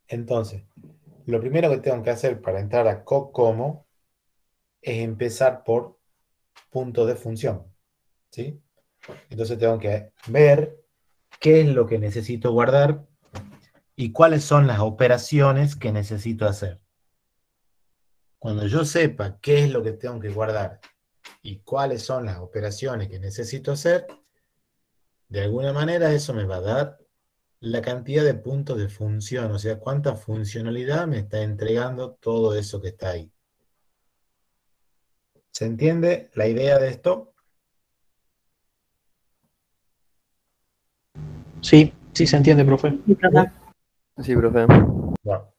Entonces, lo primero que tengo que hacer para entrar a COCOMO es empezar por puntos de función. ¿Sí? Entonces tengo que ver qué es lo que necesito guardar y cuáles son las operaciones que necesito hacer. Cuando yo sepa qué es lo que tengo que guardar y cuáles son las operaciones que necesito hacer, de alguna manera eso me va a dar la cantidad de puntos de función, o sea, cuánta funcionalidad me está entregando todo eso que está ahí. ¿Se entiende la idea de esto? Sí, sí se entiende, profe. Sí, profe. Bueno.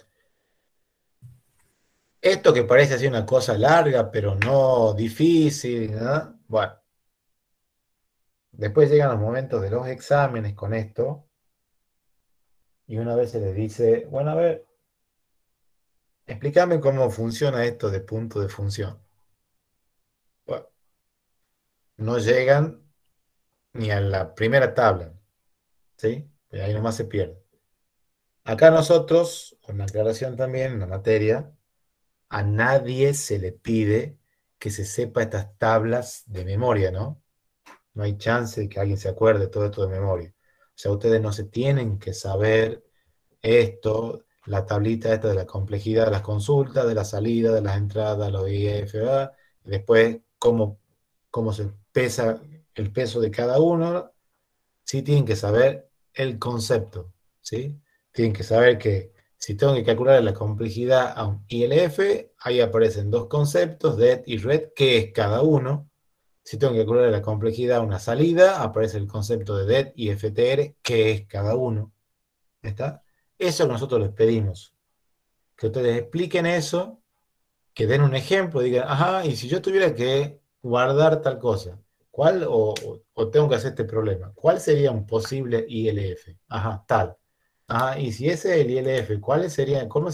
Esto que parece así una cosa larga, pero no difícil, ¿no? Bueno. Después llegan los momentos de los exámenes con esto, y una vez se les dice, bueno, a ver, explícame cómo funciona esto de punto de función. Bueno, no llegan ni a la primera tabla, ¿sí? Pero ahí nomás se pierde. Acá nosotros, con la aclaración también en la materia, a nadie se le pide que se sepa estas tablas de memoria, ¿no? No hay chance de que alguien se acuerde de todo esto de memoria. O sea, ustedes no se tienen que saber esto, la tablita esta de la complejidad de las consultas, de la salida, de las entradas, los IFA, y después cómo se pesa el peso de cada uno. Sí tienen que saber el concepto, ¿sí? Tienen que saber que si tengo que calcular la complejidad a un ILF, ahí aparecen dos conceptos, DET y RED, ¿qué es cada uno? Si tengo que calcular la complejidad a una salida, aparece el concepto de DET y FTR, ¿qué es cada uno? ¿Está? Eso que nosotros les pedimos, que ustedes expliquen eso, que den un ejemplo, digan, ajá, y si yo tuviera que guardar tal cosa, ¿cuál o tengo que hacer este problema? ¿Cuál sería un posible ILF? Ajá, tal. Ajá, y si ese es el ILF, ¿cuáles serían, cómo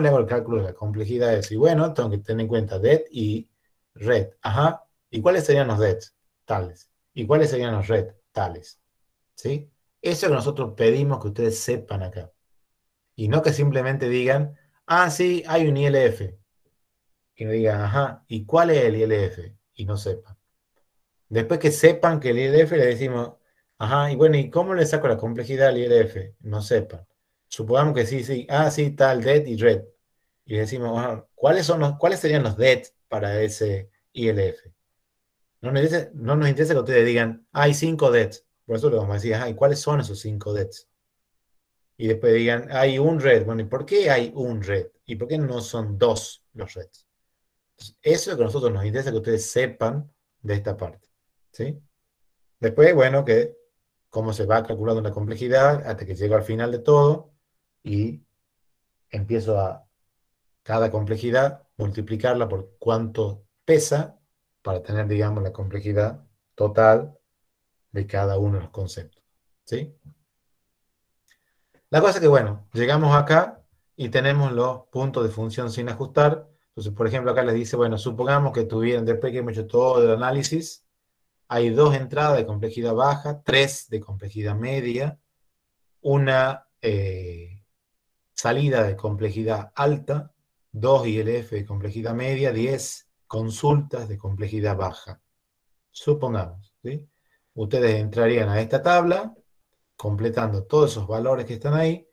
le hago el cálculo de la complejidad de eso? Y bueno, tengo que tener en cuenta DET y RED. Ajá, ¿y cuáles serían los DETs? Tales. ¿Y cuáles serían los RED? Tales. ¿Sí? Eso que nosotros pedimos que ustedes sepan acá. Y no que simplemente digan, ah, sí, hay un ILF. y nos digan, ajá, ¿y cuál es el ILF? Y no sepan. Después que sepan que el ILF le decimos, ajá, y bueno, ¿y cómo le saco la complejidad al ILF? No sepan. Supongamos que sí, sí, sí, tal, det y red. Y decimos, ajá, ¿cuáles serían los det para ese ILF? No nos interesa que ustedes digan, hay 5 dets. Por eso le vamos a decir, ajá, ¿y cuáles son esos 5 dets? Y después digan, hay un red. Bueno, ¿y por qué hay un red? ¿Y por qué no son 2 los reds? Entonces, eso es lo que a nosotros nos interesa que ustedes sepan de esta parte. ¿Sí? Después, bueno, que cómo se va calculando la complejidad hasta que llego al final de todo y empiezo a cada complejidad multiplicarla por cuánto pesa para tener, digamos, la complejidad total de cada uno de los conceptos. ¿Sí? La cosa es que, bueno, llegamos acá y tenemos los puntos de función sin ajustar. Entonces, por ejemplo, acá les dice, bueno, supongamos que tuvieran, después que hemos hecho todo el análisis, hay 2 entradas de complejidad baja, 3 de complejidad media, una salida de complejidad alta, 2 ILF de complejidad media, 10 consultas de complejidad baja. Supongamos, ¿sí? Ustedes entrarían a esta tabla, completando todos esos valores que están ahí,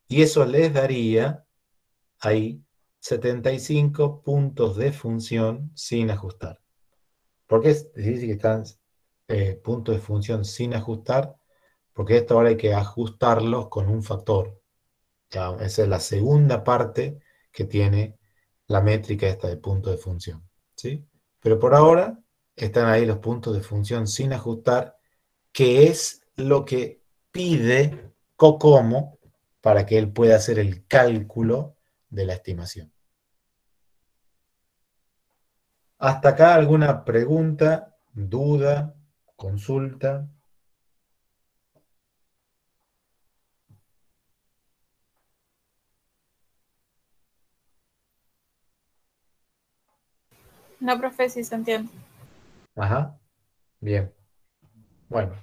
y eso les daría ahí 75 puntos de función sin ajustar. ¿Por qué se dice que están puntos de función sin ajustar? Porque esto ahora hay que ajustarlos con un factor. Ya, esa es la segunda parte que tiene la métrica esta de punto de función. ¿Sí? Pero por ahora están ahí los puntos de función sin ajustar, que es lo que pide COCOMO para que él pueda hacer el cálculo de la estimación. ¿Hasta acá alguna pregunta, duda, consulta? No, profe, sí se entiende. Ajá, bien. Bueno,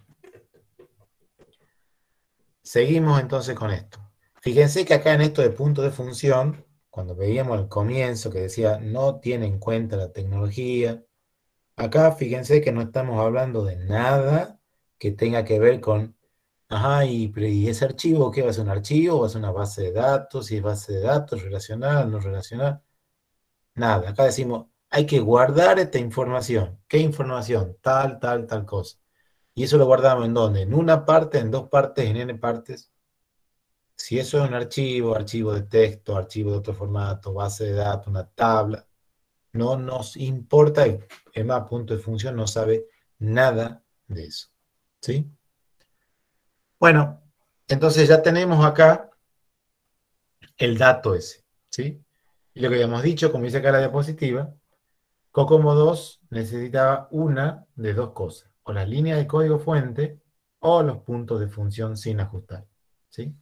seguimos entonces con esto. Fíjense que acá en esto de punto de función, cuando veíamos al comienzo que decía no tiene en cuenta la tecnología, acá fíjense que no estamos hablando de nada que tenga que ver con, ajá, y ese archivo, ¿qué va a ser un archivo? ¿Va a ser una base de datos? Si es base de datos, relacional, no relacional. Nada, acá decimos, hay que guardar esta información. ¿Qué información? Tal, tal, tal cosa. ¿Y eso lo guardamos en dónde? ¿En una parte, en 2 partes, en n partes? Si eso es un archivo, archivo de texto, archivo de otro formato, base de datos, una tabla, no nos importa, es más, punto de función no sabe nada de eso. ¿Sí? Bueno, entonces ya tenemos acá el dato ese. ¿Sí? Y lo que habíamos dicho, como dice acá la diapositiva, COCOMO 2 necesitaba una de 2 cosas, o las líneas de código fuente o los puntos de función sin ajustar. ¿Sí?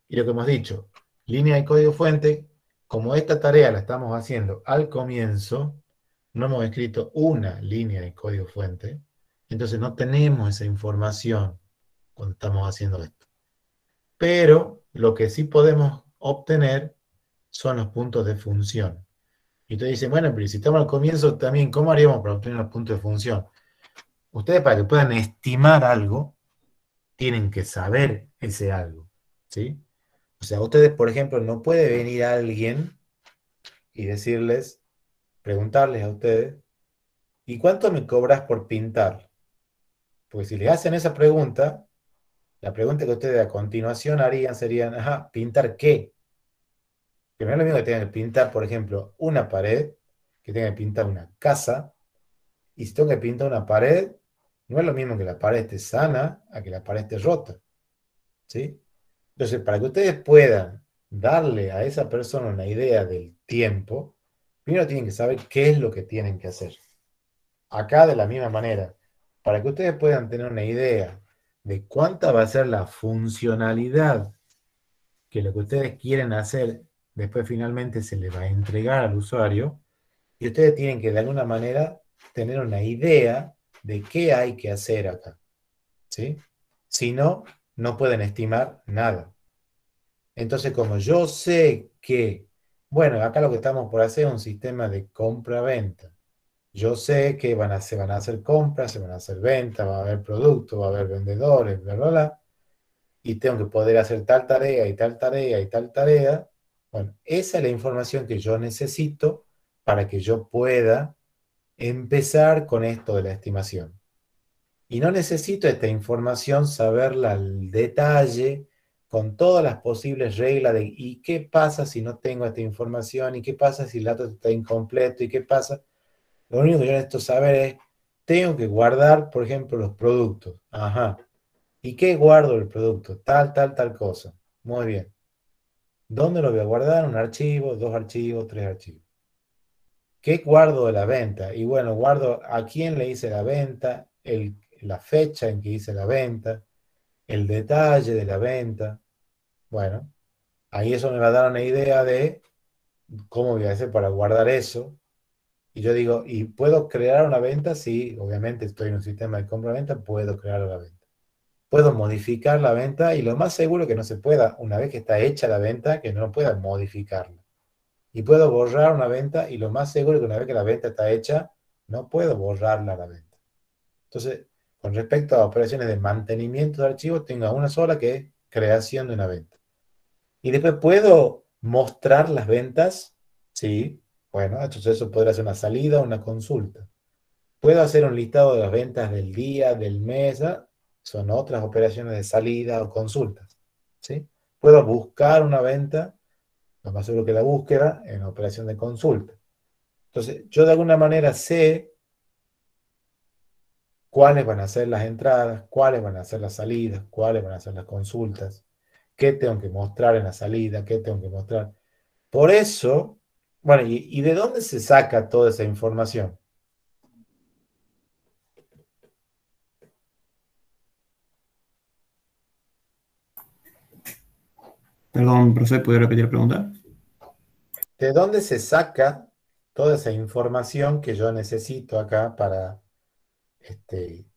Y lo que hemos dicho, línea de código fuente, como esta tarea la estamos haciendo al comienzo, no hemos escrito una línea de código fuente, entonces no tenemos esa información cuando estamos haciendo esto. Pero lo que sí podemos obtener son los puntos de función. Y ustedes dicen, bueno, pero si estamos al comienzo también, ¿cómo haríamos para obtener los puntos de función? Ustedes para que puedan estimar algo, tienen que saber ese algo. ¿Sí? O sea, ustedes, por ejemplo, no puede venir alguien y decirles, preguntarles a ustedes, ¿y cuánto me cobras por pintar? Pues si les hacen esa pregunta, la pregunta que ustedes a continuación harían serían, ajá, ¿pintar qué? Que no es lo mismo que tengan que pintar, por ejemplo, una pared, que tengan que pintar una casa, y si tengo que pintar una pared, no es lo mismo que la pared esté sana a que la pared esté rota. ¿Sí? Entonces, para que ustedes puedan darle a esa persona una idea del tiempo, primero tienen que saber qué es lo que tienen que hacer. Acá de la misma manera, para que ustedes puedan tener una idea de cuánta va a ser la funcionalidad que lo que ustedes quieren hacer, después finalmente se le va a entregar al usuario, y ustedes tienen que de alguna manera tener una idea de qué hay que hacer acá. ¿Sí? Si no, no pueden estimar nada. Entonces, como yo sé que Bueno, acá lo que estamos por hacer es un sistema de compra-venta. Yo sé que se van a hacer compras, se van a hacer ventas, va a haber productos, va a haber vendedores, bla, bla, bla, y tengo que poder hacer tal tarea y tal tarea y tal tarea. Bueno, esa es la información que yo necesito para que yo pueda empezar con esto de la estimación. Y no necesito esta información saberla al detalle, con todas las posibles reglas de ¿y qué pasa si no tengo esta información? ¿Y qué pasa si el dato está incompleto? ¿Y qué pasa? Lo único que yo necesito saber es, tengo que guardar, por ejemplo, los productos. Ajá. ¿Y qué guardo el producto? Tal, tal, tal cosa. Muy bien. ¿Dónde lo voy a guardar? Un archivo, dos archivos, tres archivos. ¿Qué guardo de la venta? Y bueno, guardo a quién le hice la venta, la fecha en que hice la venta, el detalle de la venta. Bueno, ahí eso me va a dar una idea de cómo voy a hacer para guardar eso. Y yo digo, ¿y puedo crear una venta? Sí, obviamente estoy en un sistema de compra-venta, puedo crear la venta. Puedo modificar la venta y lo más seguro que no se pueda, una vez que está hecha la venta, que no pueda modificarla. Y puedo borrar una venta y lo más seguro es que una vez que la venta está hecha, no puedo borrarla la venta. Entonces, con respecto a operaciones de mantenimiento de archivos, tengo una sola que es creación de una venta. Y después puedo mostrar las ventas, sí, bueno, entonces eso podría ser una salida o una consulta. Puedo hacer un listado de las ventas del día, del mes, ¿ah? Son otras operaciones de salida o consultas, ¿sí? Puedo buscar una venta, lo más seguro que la búsqueda, en operación de consulta. Entonces, yo de alguna manera sé cuáles van a ser las entradas, cuáles van a ser las salidas, cuáles van a ser las consultas, qué tengo que mostrar en la salida, qué tengo que mostrar. Por eso, bueno, ¿y de dónde se saca toda esa información? Perdón, profe, ¿puede repetir la pregunta? ¿De dónde se saca toda esa información que yo necesito acá para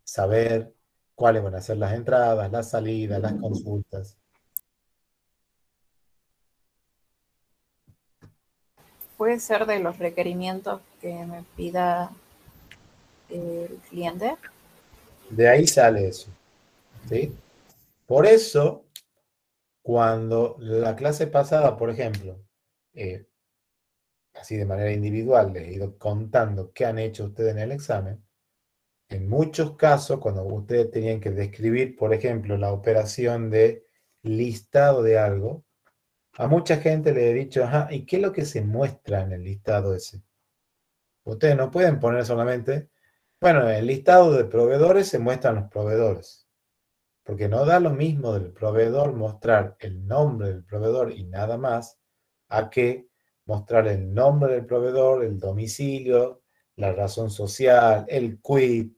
saber cuáles van a ser las entradas, las salidas, las consultas? Puede ser de los requerimientos que me pida el cliente. De ahí sale eso, ¿sí? Por eso, cuando la clase pasada, por ejemplo, eh, así de manera individual, les he ido contando qué han hecho ustedes en el examen, en muchos casos, cuando ustedes tenían que describir, por ejemplo, la operación de listado de algo, a mucha gente le he dicho, ajá, ¿y qué es lo que se muestra en el listado ese? Ustedes no pueden poner solamente, bueno, en el listado de proveedores se muestran los proveedores, porque no da lo mismo del proveedor mostrar el nombre del proveedor y nada más, a que mostrar el nombre del proveedor, el domicilio, la razón social, el quit,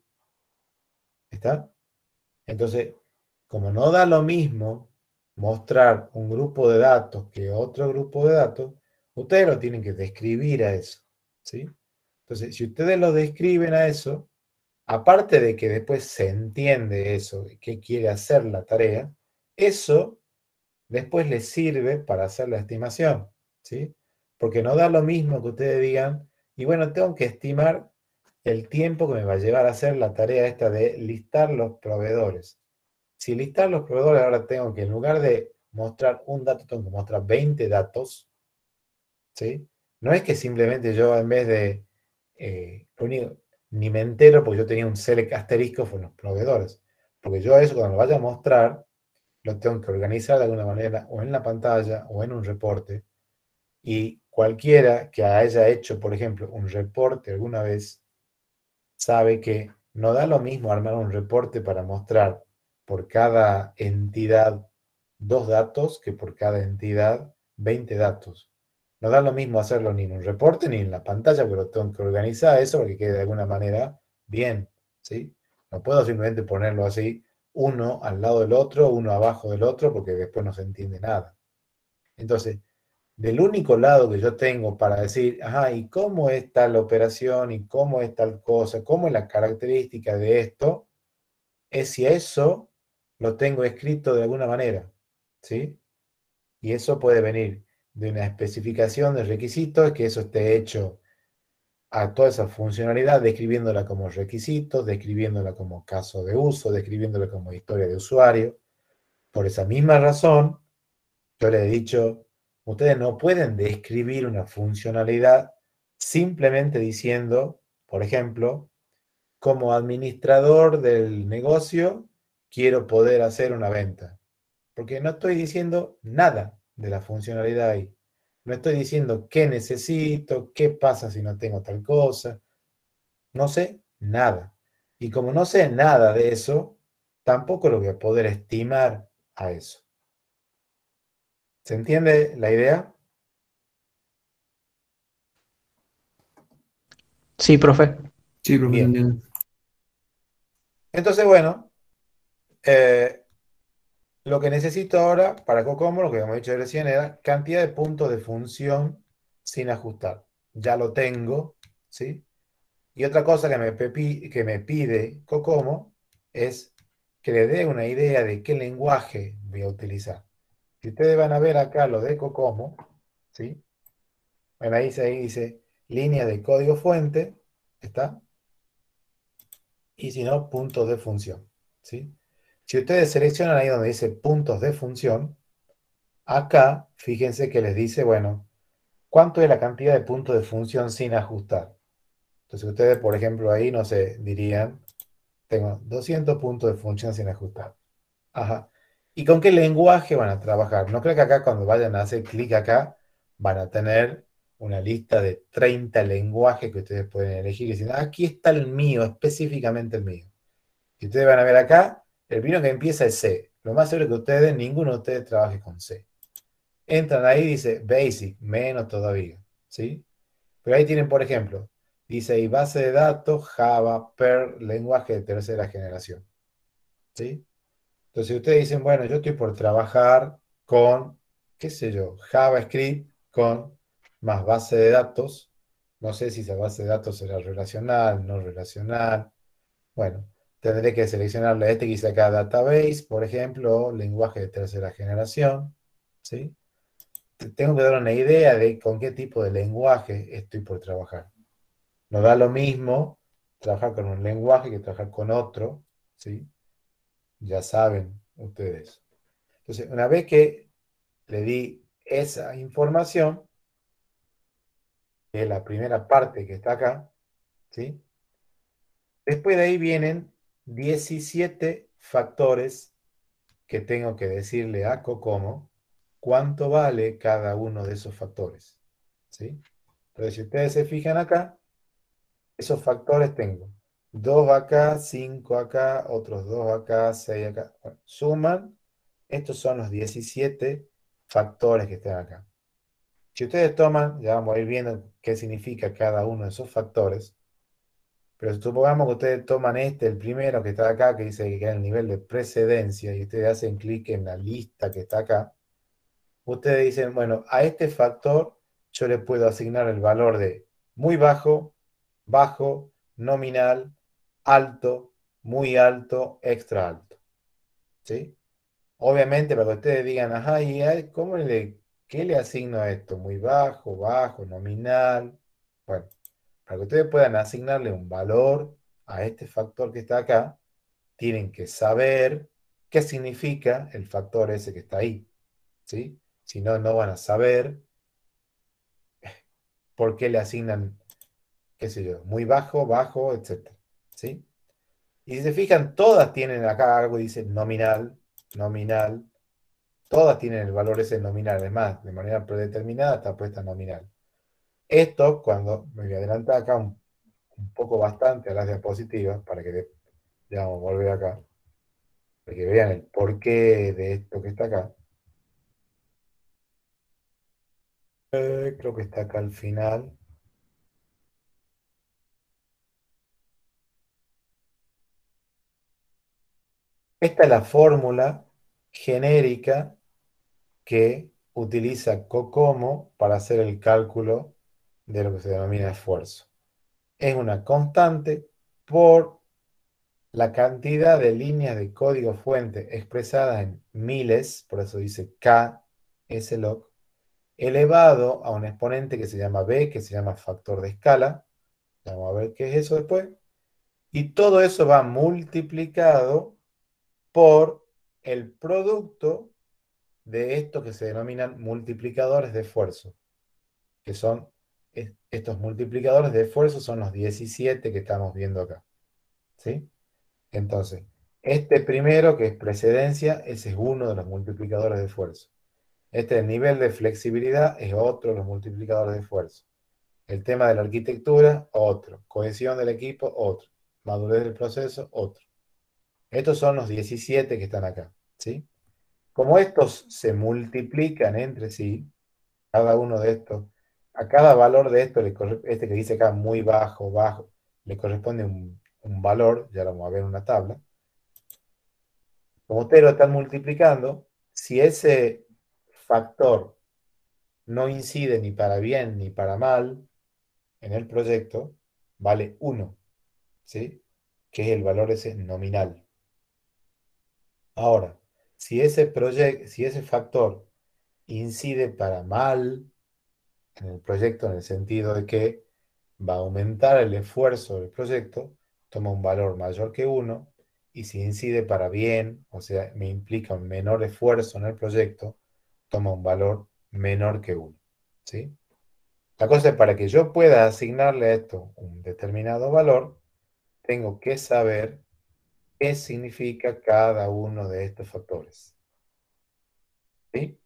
¿está? Entonces, como no da lo mismo mostrar un grupo de datos que otro grupo de datos, ustedes lo tienen que describir a eso, ¿sí? Entonces, si ustedes lo describen a eso, aparte de que después se entiende eso, qué quiere hacer la tarea, eso después les sirve para hacer la estimación, ¿sí? Porque no da lo mismo que ustedes digan, y bueno, tengo que estimar el tiempo que me va a llevar a hacer la tarea esta de listar los proveedores. Si listar los proveedores, ahora tengo que, en lugar de mostrar un dato, tengo que mostrar 20 datos, ¿sí? No es que simplemente yo en vez de, ni me entero porque yo tenía un select asterisco con los proveedores, porque yo eso cuando lo vaya a mostrar, lo tengo que organizar de alguna manera, o en la pantalla, o en un reporte, y cualquiera que haya hecho, por ejemplo, un reporte alguna vez, sabe que no da lo mismo armar un reporte para mostrar por cada entidad 2 datos que por cada entidad 20 datos. No da lo mismo hacerlo ni en un reporte ni en la pantalla, pero tengo que organizar eso para que quede de alguna manera bien, ¿sí? No puedo simplemente ponerlo así, uno al lado del otro, uno abajo del otro, porque después no se entiende nada. Entonces, del único lado que yo tengo para decir, ajá, ¿y cómo es tal operación? ¿Y cómo es tal cosa? ¿Cómo es la característica de esto? Es si eso lo tengo escrito de alguna manera, ¿sí? Y eso puede venir de una especificación de requisitos es que eso esté hecho a toda esa funcionalidad, describiéndola como requisito, describiéndola como caso de uso, describiéndola como historia de usuario. Por esa misma razón, yo le he dicho, ustedes no pueden describir una funcionalidad simplemente diciendo, por ejemplo, como administrador del negocio, quiero poder hacer una venta. Porque no estoy diciendo nada de la funcionalidad ahí. No estoy diciendo qué necesito, qué pasa si no tengo tal cosa. No sé nada. Y como no sé nada de eso, tampoco lo voy a poder estimar a eso. ¿Se entiende la idea? Sí, profe. Sí, profe, Bien. entiendo. Entonces, bueno, lo que necesito ahora para Cocomo, lo que habíamos dicho recién, era cantidad de puntos de función sin ajustar. Ya lo tengo, ¿sí? Y otra cosa que me pide Cocomo es que le dé una idea de qué lenguaje voy a utilizar. Si ustedes van a ver acá lo de Cocomo, ¿sí? Bueno, ahí dice línea de código fuente, ¿está? Y si no, puntos de función, ¿sí? Si ustedes seleccionan ahí donde dice puntos de función, acá, fíjense que les dice, bueno, ¿cuánto es la cantidad de puntos de función sin ajustar? Entonces ustedes, por ejemplo, ahí, no sé, dirían, tengo 200 puntos de función sin ajustar. Ajá. ¿Y con qué lenguaje van a trabajar? No creo que acá cuando vayan a hacer clic acá, van a tener una lista de 30 lenguajes que ustedes pueden elegir y decir, aquí está el mío, específicamente el mío. Y ustedes van a ver acá, el primero que empieza es C. Lo más seguro es que ustedes, ninguno de ustedes trabaje con C. Entran ahí y dice Basic, menos todavía, ¿sí? Pero ahí tienen, por ejemplo, dice ahí base de datos, Java, Perl, lenguaje de tercera generación, ¿sí? Entonces si ustedes dicen, bueno, yo estoy por trabajar con, qué sé yo, JavaScript con más base de datos. No sé si esa base de datos será relacional, no relacional. Bueno, tendré que seleccionarle este que dice acá Database, por ejemplo, o lenguaje de tercera generación, ¿sí? Tengo que dar una idea de con qué tipo de lenguaje estoy por trabajar. No da lo mismo trabajar con un lenguaje que trabajar con otro, ¿sí? Ya saben ustedes. Entonces, una vez que le di esa información, que es la primera parte que está acá, ¿sí? Después de ahí vienen 17 factores que tengo que decirle a Cocomo cuánto vale cada uno de esos factores, ¿sí? Entonces, si ustedes se fijan acá, esos factores tengo 2 acá, 5 acá, otros 2 acá, 6 acá. Bueno, suman, estos son los 17 factores que están acá. Si ustedes toman, ya vamos a ir viendo qué significa cada uno de esos factores, pero supongamos que ustedes toman el primero que está acá, que dice que queda en el nivel de precedencia, y ustedes hacen clic en la lista que está acá, ustedes dicen, bueno, a este factor yo le puedo asignar el valor de muy bajo, bajo, nominal, alto, muy alto, extra alto, ¿sí? Obviamente para que ustedes digan, ajá, ¿qué le asigno a esto? Muy bajo, bajo, nominal. Bueno, para que ustedes puedan asignarle un valor a este factor que está acá, tienen que saber qué significa el factor ese que está ahí, ¿sí? Si no, no van a saber por qué le asignan, qué sé yo, muy bajo, bajo, etcétera, ¿sí? Y si se fijan, todas tienen acá algo que dice nominal, nominal, todas tienen el valor ese nominal, además, de manera predeterminada está puesta nominal. Esto, cuando me voy a adelantar acá un poco bastante a las diapositivas, para que ya vamos a volver acá, para que vean el porqué de esto que está acá. Creo que está acá al final. Esta es la fórmula genérica que utiliza Cocomo para hacer el cálculo de lo que se denomina esfuerzo. Es una constante por la cantidad de líneas de código fuente expresadas en miles, por eso dice K, slog, elevado a un exponente que se llama b, que se llama factor de escala. Vamos a ver qué es eso después. Y todo eso va multiplicado por el producto de estos que se denominan multiplicadores de esfuerzo, que son estos multiplicadores de esfuerzo son los 17 que estamos viendo acá. ¿Sí? Entonces, este primero, que es precedencia, ese es uno de los multiplicadores de esfuerzo. Este nivel de flexibilidad es otro de los multiplicadores de esfuerzo. El tema de la arquitectura, otro. Cohesión del equipo, otro. Madurez del proceso, otro. Estos son los 17 que están acá. ¿Sí? Como estos se multiplican entre sí, cada uno de estos, a cada valor de esto, este que dice acá muy bajo, bajo, le corresponde un valor, ya lo vamos a ver en una tabla. Como ustedes lo están multiplicando, si ese factor no incide ni para bien ni para mal en el proyecto, vale 1, ¿sí? Que es el valor ese nominal. Ahora, si ese factor incide para mal en el proyecto, en el sentido de que va a aumentar el esfuerzo del proyecto, toma un valor mayor que 1, y si incide para bien, o sea, me implica un menor esfuerzo en el proyecto, toma un valor menor que 1. ¿Sí? La cosa es, para que yo pueda asignarle a esto un determinado valor, tengo que saber qué significa cada uno de estos factores. ¿Sí?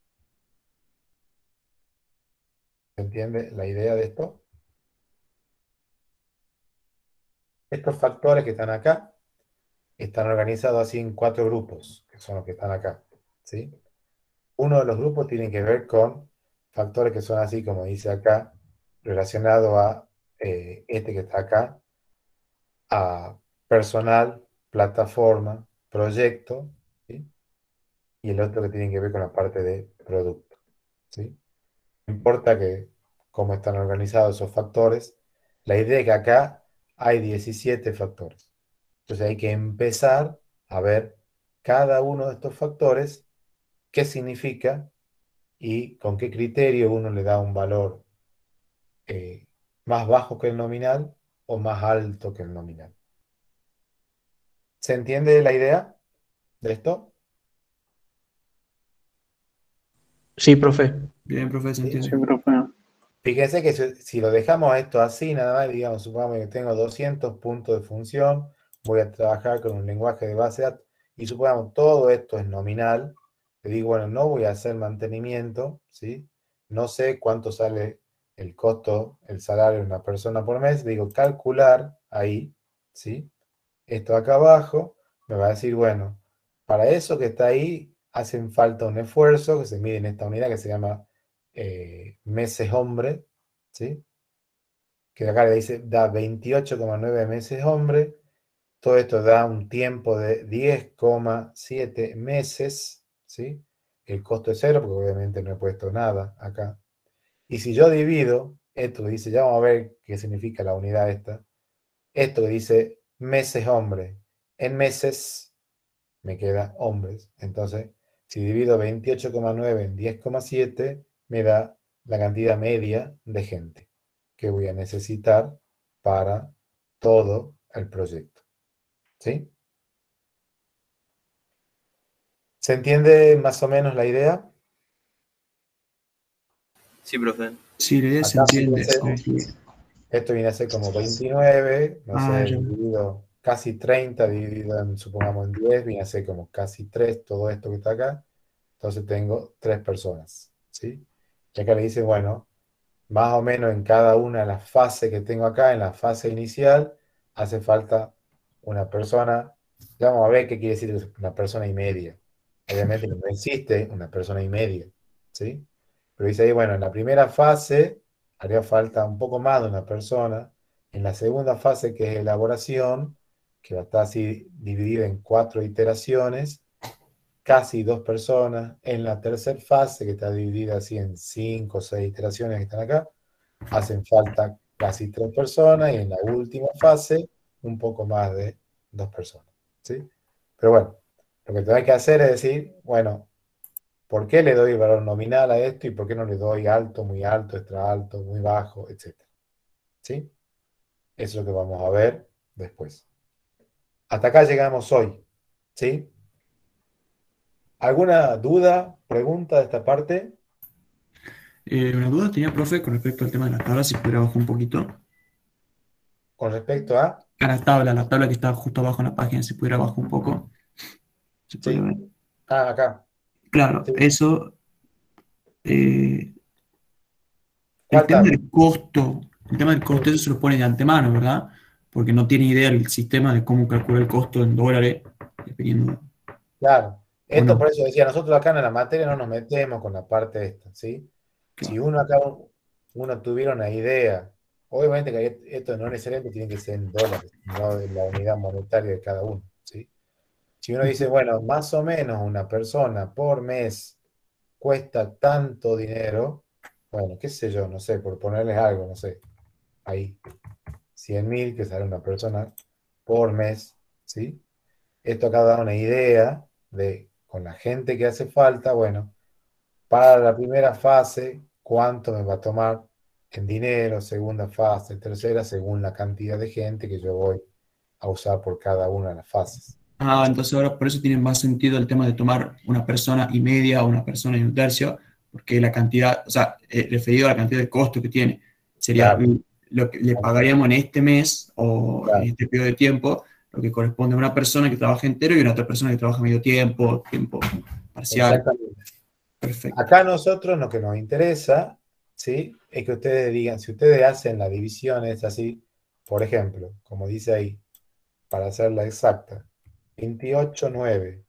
¿Se entiende la idea de esto? Estos factores que están acá están organizados así en 4 grupos, que son los que están acá. ¿Sí? Uno de los grupos tiene que ver con factores que son así, como dice acá, relacionado a este que está acá, a personal, plataforma, proyecto, ¿sí? Y el otro que tiene que ver con la parte de producto. ¿Sí? No importa cómo están organizados esos factores, la idea es que acá hay 17 factores. Entonces hay que empezar a ver cada uno de estos factores, qué significa y con qué criterio uno le da un valor más bajo que el nominal o más alto que el nominal. ¿Se entiende la idea de esto? Sí, profe. Bien, profe, se Sí. entiende. Sí, profe. Fíjense que si lo dejamos esto así, nada más, digamos, supongamos que tengo 200 puntos de función, voy a trabajar con un lenguaje de base de datos, y supongamos todo esto es nominal, le digo, bueno, no voy a hacer mantenimiento, ¿sí? No sé cuánto sale el costo, el salario de una persona por mes, digo, calcular ahí, ¿sí? Esto acá abajo me va a decir, bueno, para eso que está ahí, hacen falta un esfuerzo que se mide en esta unidad que se llama meses hombre, ¿sí? Que acá le dice, da 28,9 meses hombre. Todo esto da un tiempo de 10,7 meses, ¿sí? El costo es 0, porque obviamente no he puesto nada acá. Y si yo divido, esto que dice, ya vamos a ver qué significa la unidad esta, esto que dice meses hombre, en meses me queda hombres. Entonces, si divido 28,9 en 10,7, me da la cantidad media de gente que voy a necesitar para todo el proyecto. ¿Sí? ¿Se entiende más o menos la idea? Sí, profe. Sí, la idea se Acá, entiende. fíjense, esto viene a ser como 29, no Ah, sé, ya. dividido casi 30, dividido en, supongamos, en 10, viene a ser como casi 3, todo esto que está acá. Entonces tengo 3 personas, ¿sí? Y acá le dice, bueno, más o menos en cada una de las fases que tengo acá, en la fase inicial, hace falta una persona. Ya vamos a ver qué quiere decir una persona y media. Obviamente no existe una persona y media, ¿sí? Pero dice ahí, bueno, en la primera fase haría falta un poco más de una persona. En la segunda fase, que es elaboración, que va a estar así dividida en 4 iteraciones, casi 2 personas. En la tercera fase, que está dividida así en 5 o 6 iteraciones que están acá, hacen falta casi 3 personas. Y en la última fase, un poco más de 2 personas, ¿sí? Pero bueno, lo que tenés que hacer es decir, bueno, ¿Por qué le doy valor nominal a esto y por qué no le doy alto, muy alto, extra alto, muy bajo, etcétera? ¿Sí? Eso es lo que vamos a ver después. Hasta acá llegamos hoy. ¿Sí? ¿Alguna duda, pregunta de esta parte? Una duda tenía, profe, con respecto al tema de la tabla, si pudiera bajar un poquito. Con respecto a... A la tabla que está justo abajo en la página, si pudiera bajar un poco. ¿Se puede Sí. ver? Ah, acá. Claro, Sí. eso, eh, ¿Cuál tabla? el tema del costo, eso se lo pone de antemano, ¿verdad? Porque no tiene idea el sistema de cómo calcular el costo en dólares, dependiendo, Claro. o Esto no. por eso decía, nosotros acá en la materia no nos metemos con la parte esta, ¿sí? Si Claro. uno acá, uno tuviera una idea, obviamente que esto no necesariamente tiene que ser en dólares, sino en la unidad monetaria de cada uno, ¿sí? Si uno dice, bueno, más o menos una persona por mes cuesta tanto dinero, bueno, qué sé yo, no sé, por ponerles algo, no sé, ahí, 100.000 que sale una persona por mes, ¿sí? Esto acá da una idea de, con la gente que hace falta, bueno, para la primera fase, cuánto me va a tomar en dinero, segunda fase, tercera, según la cantidad de gente que yo voy a usar por cada una de las fases. Ah, entonces ahora por eso tiene más sentido el tema de tomar una persona y media o una persona y un tercio, porque la cantidad, o sea, referido a la cantidad de costo que tiene, sería Claro, lo que le pagaríamos en este mes o en claro, este periodo de tiempo, lo que corresponde a una persona que trabaja entero y una otra persona que trabaja medio tiempo, tiempo parcial. exactamente. Perfecto. Acá a nosotros lo que nos interesa, ¿sí? Es que ustedes digan, si ustedes hacen la división, es así, por ejemplo, como dice ahí, para hacerla exacta, 28,9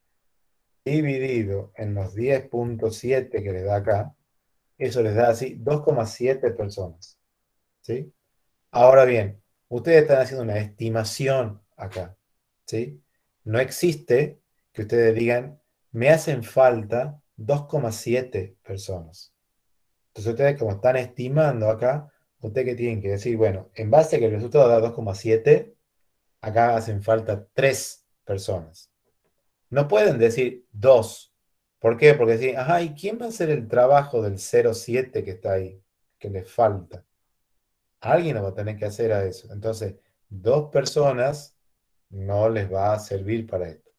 dividido en los 10,7 que les da acá, eso les da así 2,7 personas, ¿sí? Ahora bien, ustedes están haciendo una estimación acá, ¿sí? No existe que ustedes digan, me hacen falta 2,7 personas. Entonces ustedes como están estimando acá, ustedes que tienen que decir, bueno, en base a que el resultado da 2,7, acá hacen falta 3 personas. No pueden decir 2. ¿Por qué? Porque decir, ajá, ¿y quién va a hacer el trabajo del 0,7 que está ahí? Que les falta. Alguien lo va a tener que hacer a eso. Entonces, 2 personas no les va a servir para esto.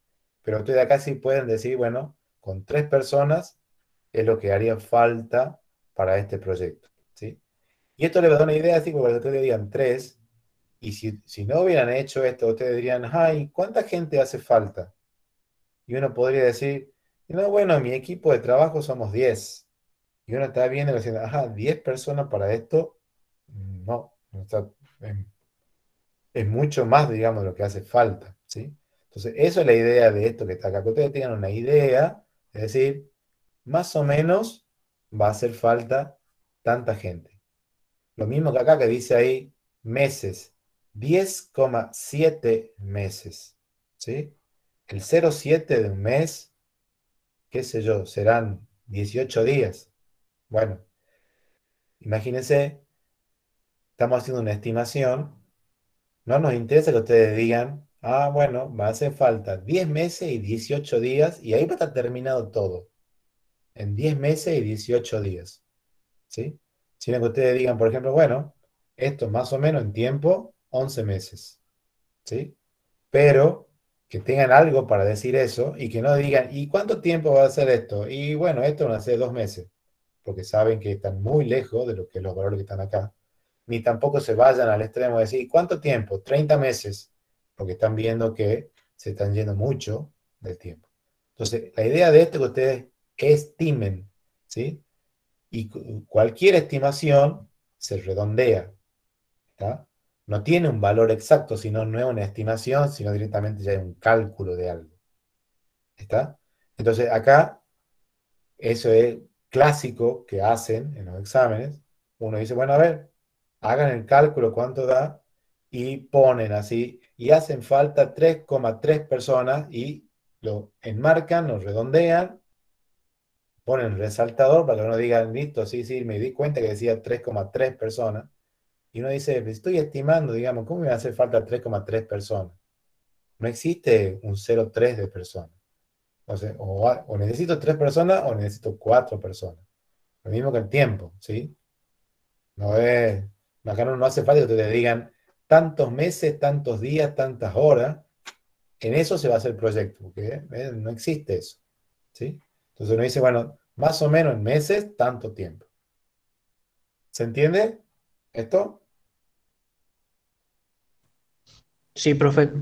Pero ustedes acá sí pueden decir, bueno, con 3 personas es lo que haría falta para este proyecto, ¿sí? Y esto les va a dar una idea, así que cuando ustedes digan 3, y si no hubieran hecho esto, ustedes dirían, ay, ¿cuánta gente hace falta? Y uno podría decir, no, bueno, en mi equipo de trabajo somos 10. Y uno está viendo y diciendo, ajá, 10 personas para esto. No, no está, es, es mucho más, digamos, de lo que hace falta, ¿sí? Entonces, eso es la idea de esto que está acá. Que ustedes tengan una idea, es decir, más o menos va a hacer falta tanta gente. Lo mismo que acá que dice ahí meses, 10,7 meses, ¿sí? El 0,7 de un mes, qué sé yo, serán 18 días. Bueno, imagínense, estamos haciendo una estimación, no nos interesa que ustedes digan, ah, bueno, va a hacer falta 10 meses y 18 días y ahí va a estar terminado todo, en 10 meses y 18 días, ¿sí? Sino que ustedes digan, por ejemplo, bueno, esto más o menos en tiempo, 11 meses, ¿sí? Pero que tengan algo para decir eso y que no digan, ¿y cuánto tiempo va a hacer esto? Y bueno, esto va a ser 2 meses, porque saben que están muy lejos de lo que los valores que están acá. Ni tampoco se vayan al extremo de decir, ¿cuánto tiempo? 30 meses, porque están viendo que se están yendo mucho del tiempo. Entonces, la idea de esto es que ustedes estimen, ¿sí? Y cualquier estimación se redondea, ¿está? No tiene un valor exacto, sino no es una estimación, sino directamente ya es un cálculo de algo, ¿está? Entonces, acá, eso es clásico que hacen en los exámenes. Uno dice, bueno, a ver, hagan el cálculo cuánto da y ponen así, y hacen falta 3,3 personas y lo enmarcan, lo redondean, ponen resaltador para que uno diga, listo, sí, sí, me di cuenta que decía 3,3 personas. Y uno dice, "Pues estoy estimando, digamos, ¿cómo me hace falta 3,3 personas? No existe un 0,3 de personas. O sea, o necesito 3 personas o necesito 4 personas. Lo mismo que el tiempo, ¿sí? No es, acá no hace falta que te digan tantos meses, tantos días, tantas horas. En eso se va a hacer el proyecto, porque no existe eso, ¿sí? Entonces uno dice, bueno, más o menos en meses, tanto tiempo. ¿Se entiende esto? Sí, profe.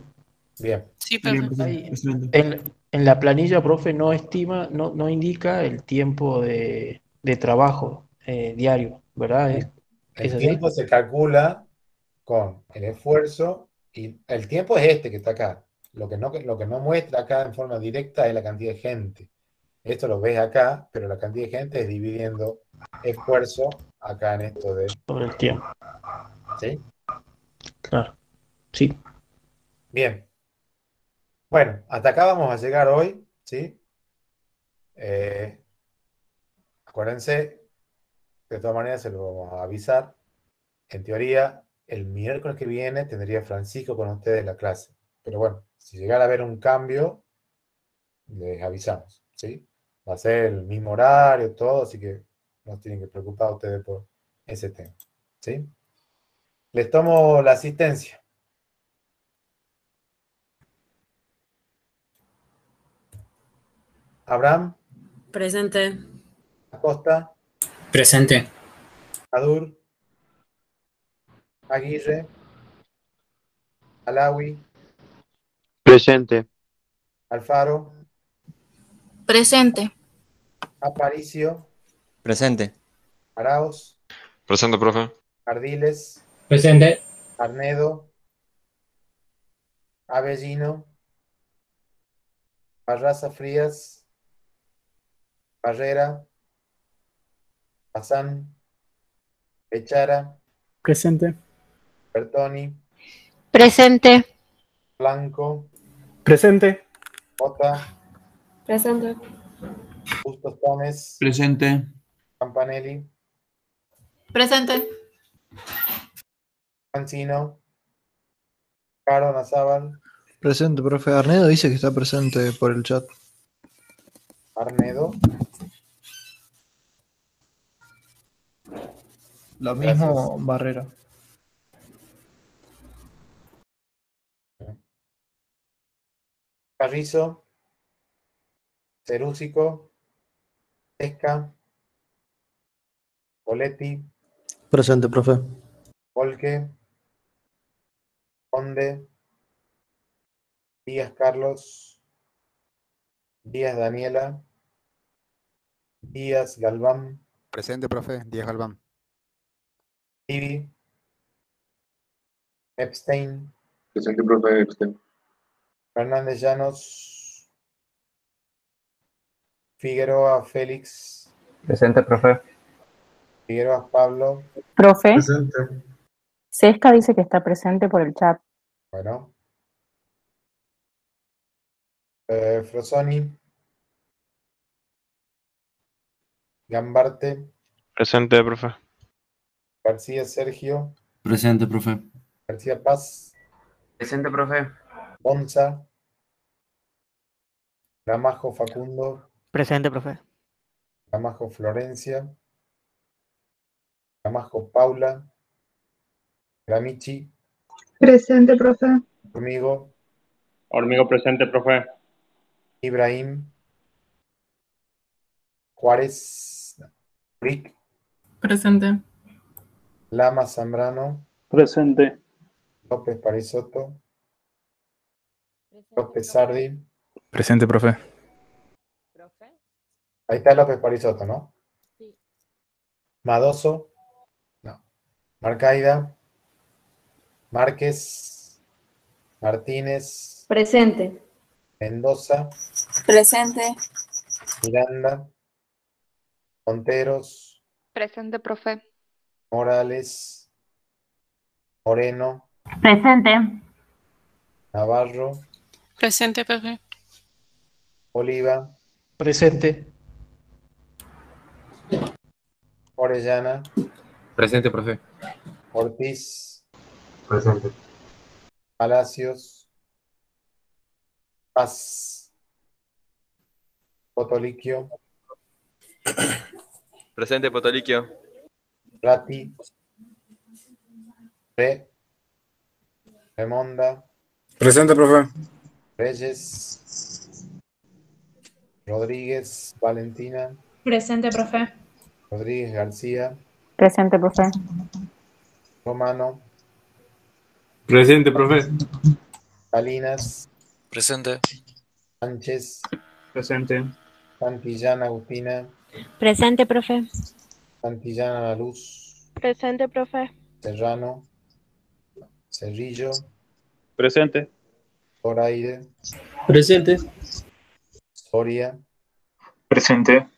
Bien. Sí, Bien, profe. Ahí, excelente. en la planilla, profe, no estima, no indica el tiempo de trabajo diario, ¿verdad? ¿Es El así? tiempo se calcula con el esfuerzo y el tiempo es este que está acá. Lo que no muestra acá en forma directa es la cantidad de gente. Esto lo ves acá, pero la cantidad de gente es dividiendo esfuerzo acá en esto de, Sobre el tiempo, ¿sí? claro. Sí, Bien. Bueno, hasta acá vamos a llegar hoy, ¿sí? Acuérdense, de todas maneras se lo vamos a avisar. En teoría, el miércoles que viene tendría Francisco con ustedes la clase. Pero bueno, si llegara a haber un cambio, les avisamos, ¿sí? Va a ser el mismo horario, todo, así que no tienen que preocupar ustedes por ese tema, ¿sí? Les tomo la asistencia. Abraham, Presente. Acosta, Presente. Adur, Aguirre, Alawi, Presente. Alfaro, Presente. Aparicio, Presente. Arauz, Presente, profe. Ardiles, Presente. Arnedo, Avellino, Barraza Frías, Barrera, Hassan, Echara, Presente. Bertoni, Presente. Blanco, Presente. Mota, Presente. Bustos Gómez, Presente. Campanelli, Presente. Cancino, Caro Nazábal, Presente, profe. Arnedo dice que está presente por el chat. Arnedo. Lo Gracias. mismo Barrera. Carrizo, Cerúsico, Esca, Poletti, Presente, profe. Volque, Conde, Díaz Carlos, Díaz Daniela, Díaz Galván, Presente, profe. Díaz Galván. Tibi, Epstein, Presente, profe. Epstein. Fernández Llanos, Figueroa Félix, Presente, profe. Figueroa Pablo, Profe, Presente. Sesca dice que está presente por el chat. bueno, Frosoni, Gambarte, Presente, profe. García Sergio, Presente, profe. García Paz, Presente, profe. Bonza, Gramajo Facundo, Presente, profe. Gramajo Florencia, Gramajo Paula, Gramichi, Presente, profe. Hormigo, Hormigo presente, profe. Ibrahim, Juárez, Rick, Presente. Lama Zambrano, Presente. López Parisotto, López Sardi. Presente, profe. Ahí está López Parisotto, ¿no? Sí. Madoso, no. Marcaida, Márquez, Martínez, Presente. Mendoza, Presente. Miranda, Monteros, Presente, profe. Morales, Moreno, Presente. Navarro, Presente, profe. Oliva, presente. Orellana, Presente, profe. Ortiz, Presente. Palacios, Paz, Potoliquio, Presente, Potoliquio. Ratti, Remonda, Presente, profe. Reyes, Rodríguez, Valentina, Presente, profe. Rodríguez García, Presente, profe. Romano, Presente, profe. Salinas, Presente. Sánchez, Presente. Santillán Agustina, Presente, profe. Santillán Ana Luz, Presente, profe. Serrano, Cerrillo, Presente. Zoraide, Presente. Soria, Presente.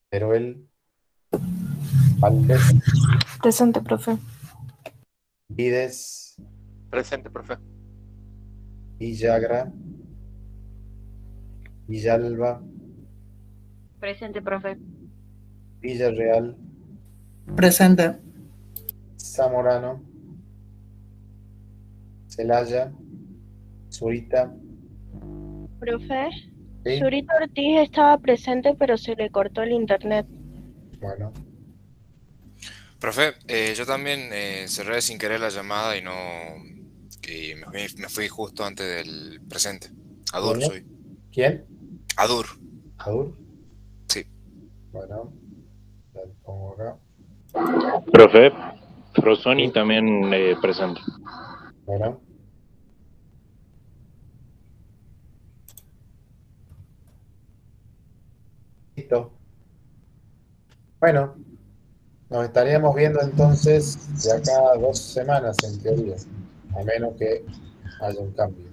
Teruel, Valdés, Presente, profe. Vides, Presente, profe. Villagra, Villalba, Presente, profe. Villarreal, Presente. Zamorano, Celaya, Zurita, Profe, ¿sí? Zurita Ortiz estaba presente, pero se le cortó el internet. Bueno, Profe, yo también cerré sin querer la llamada y no... Y me fui justo antes del presente. Adur ¿quién? soy. ¿Quién? Adur. ¿Adur? Sí. Bueno, ya lo pongo acá. Profe, Frosoni también presente. Bueno. Listo. Bueno, nos estaríamos viendo entonces de acá a 2 semanas en teoría, a menos que haya un cambio.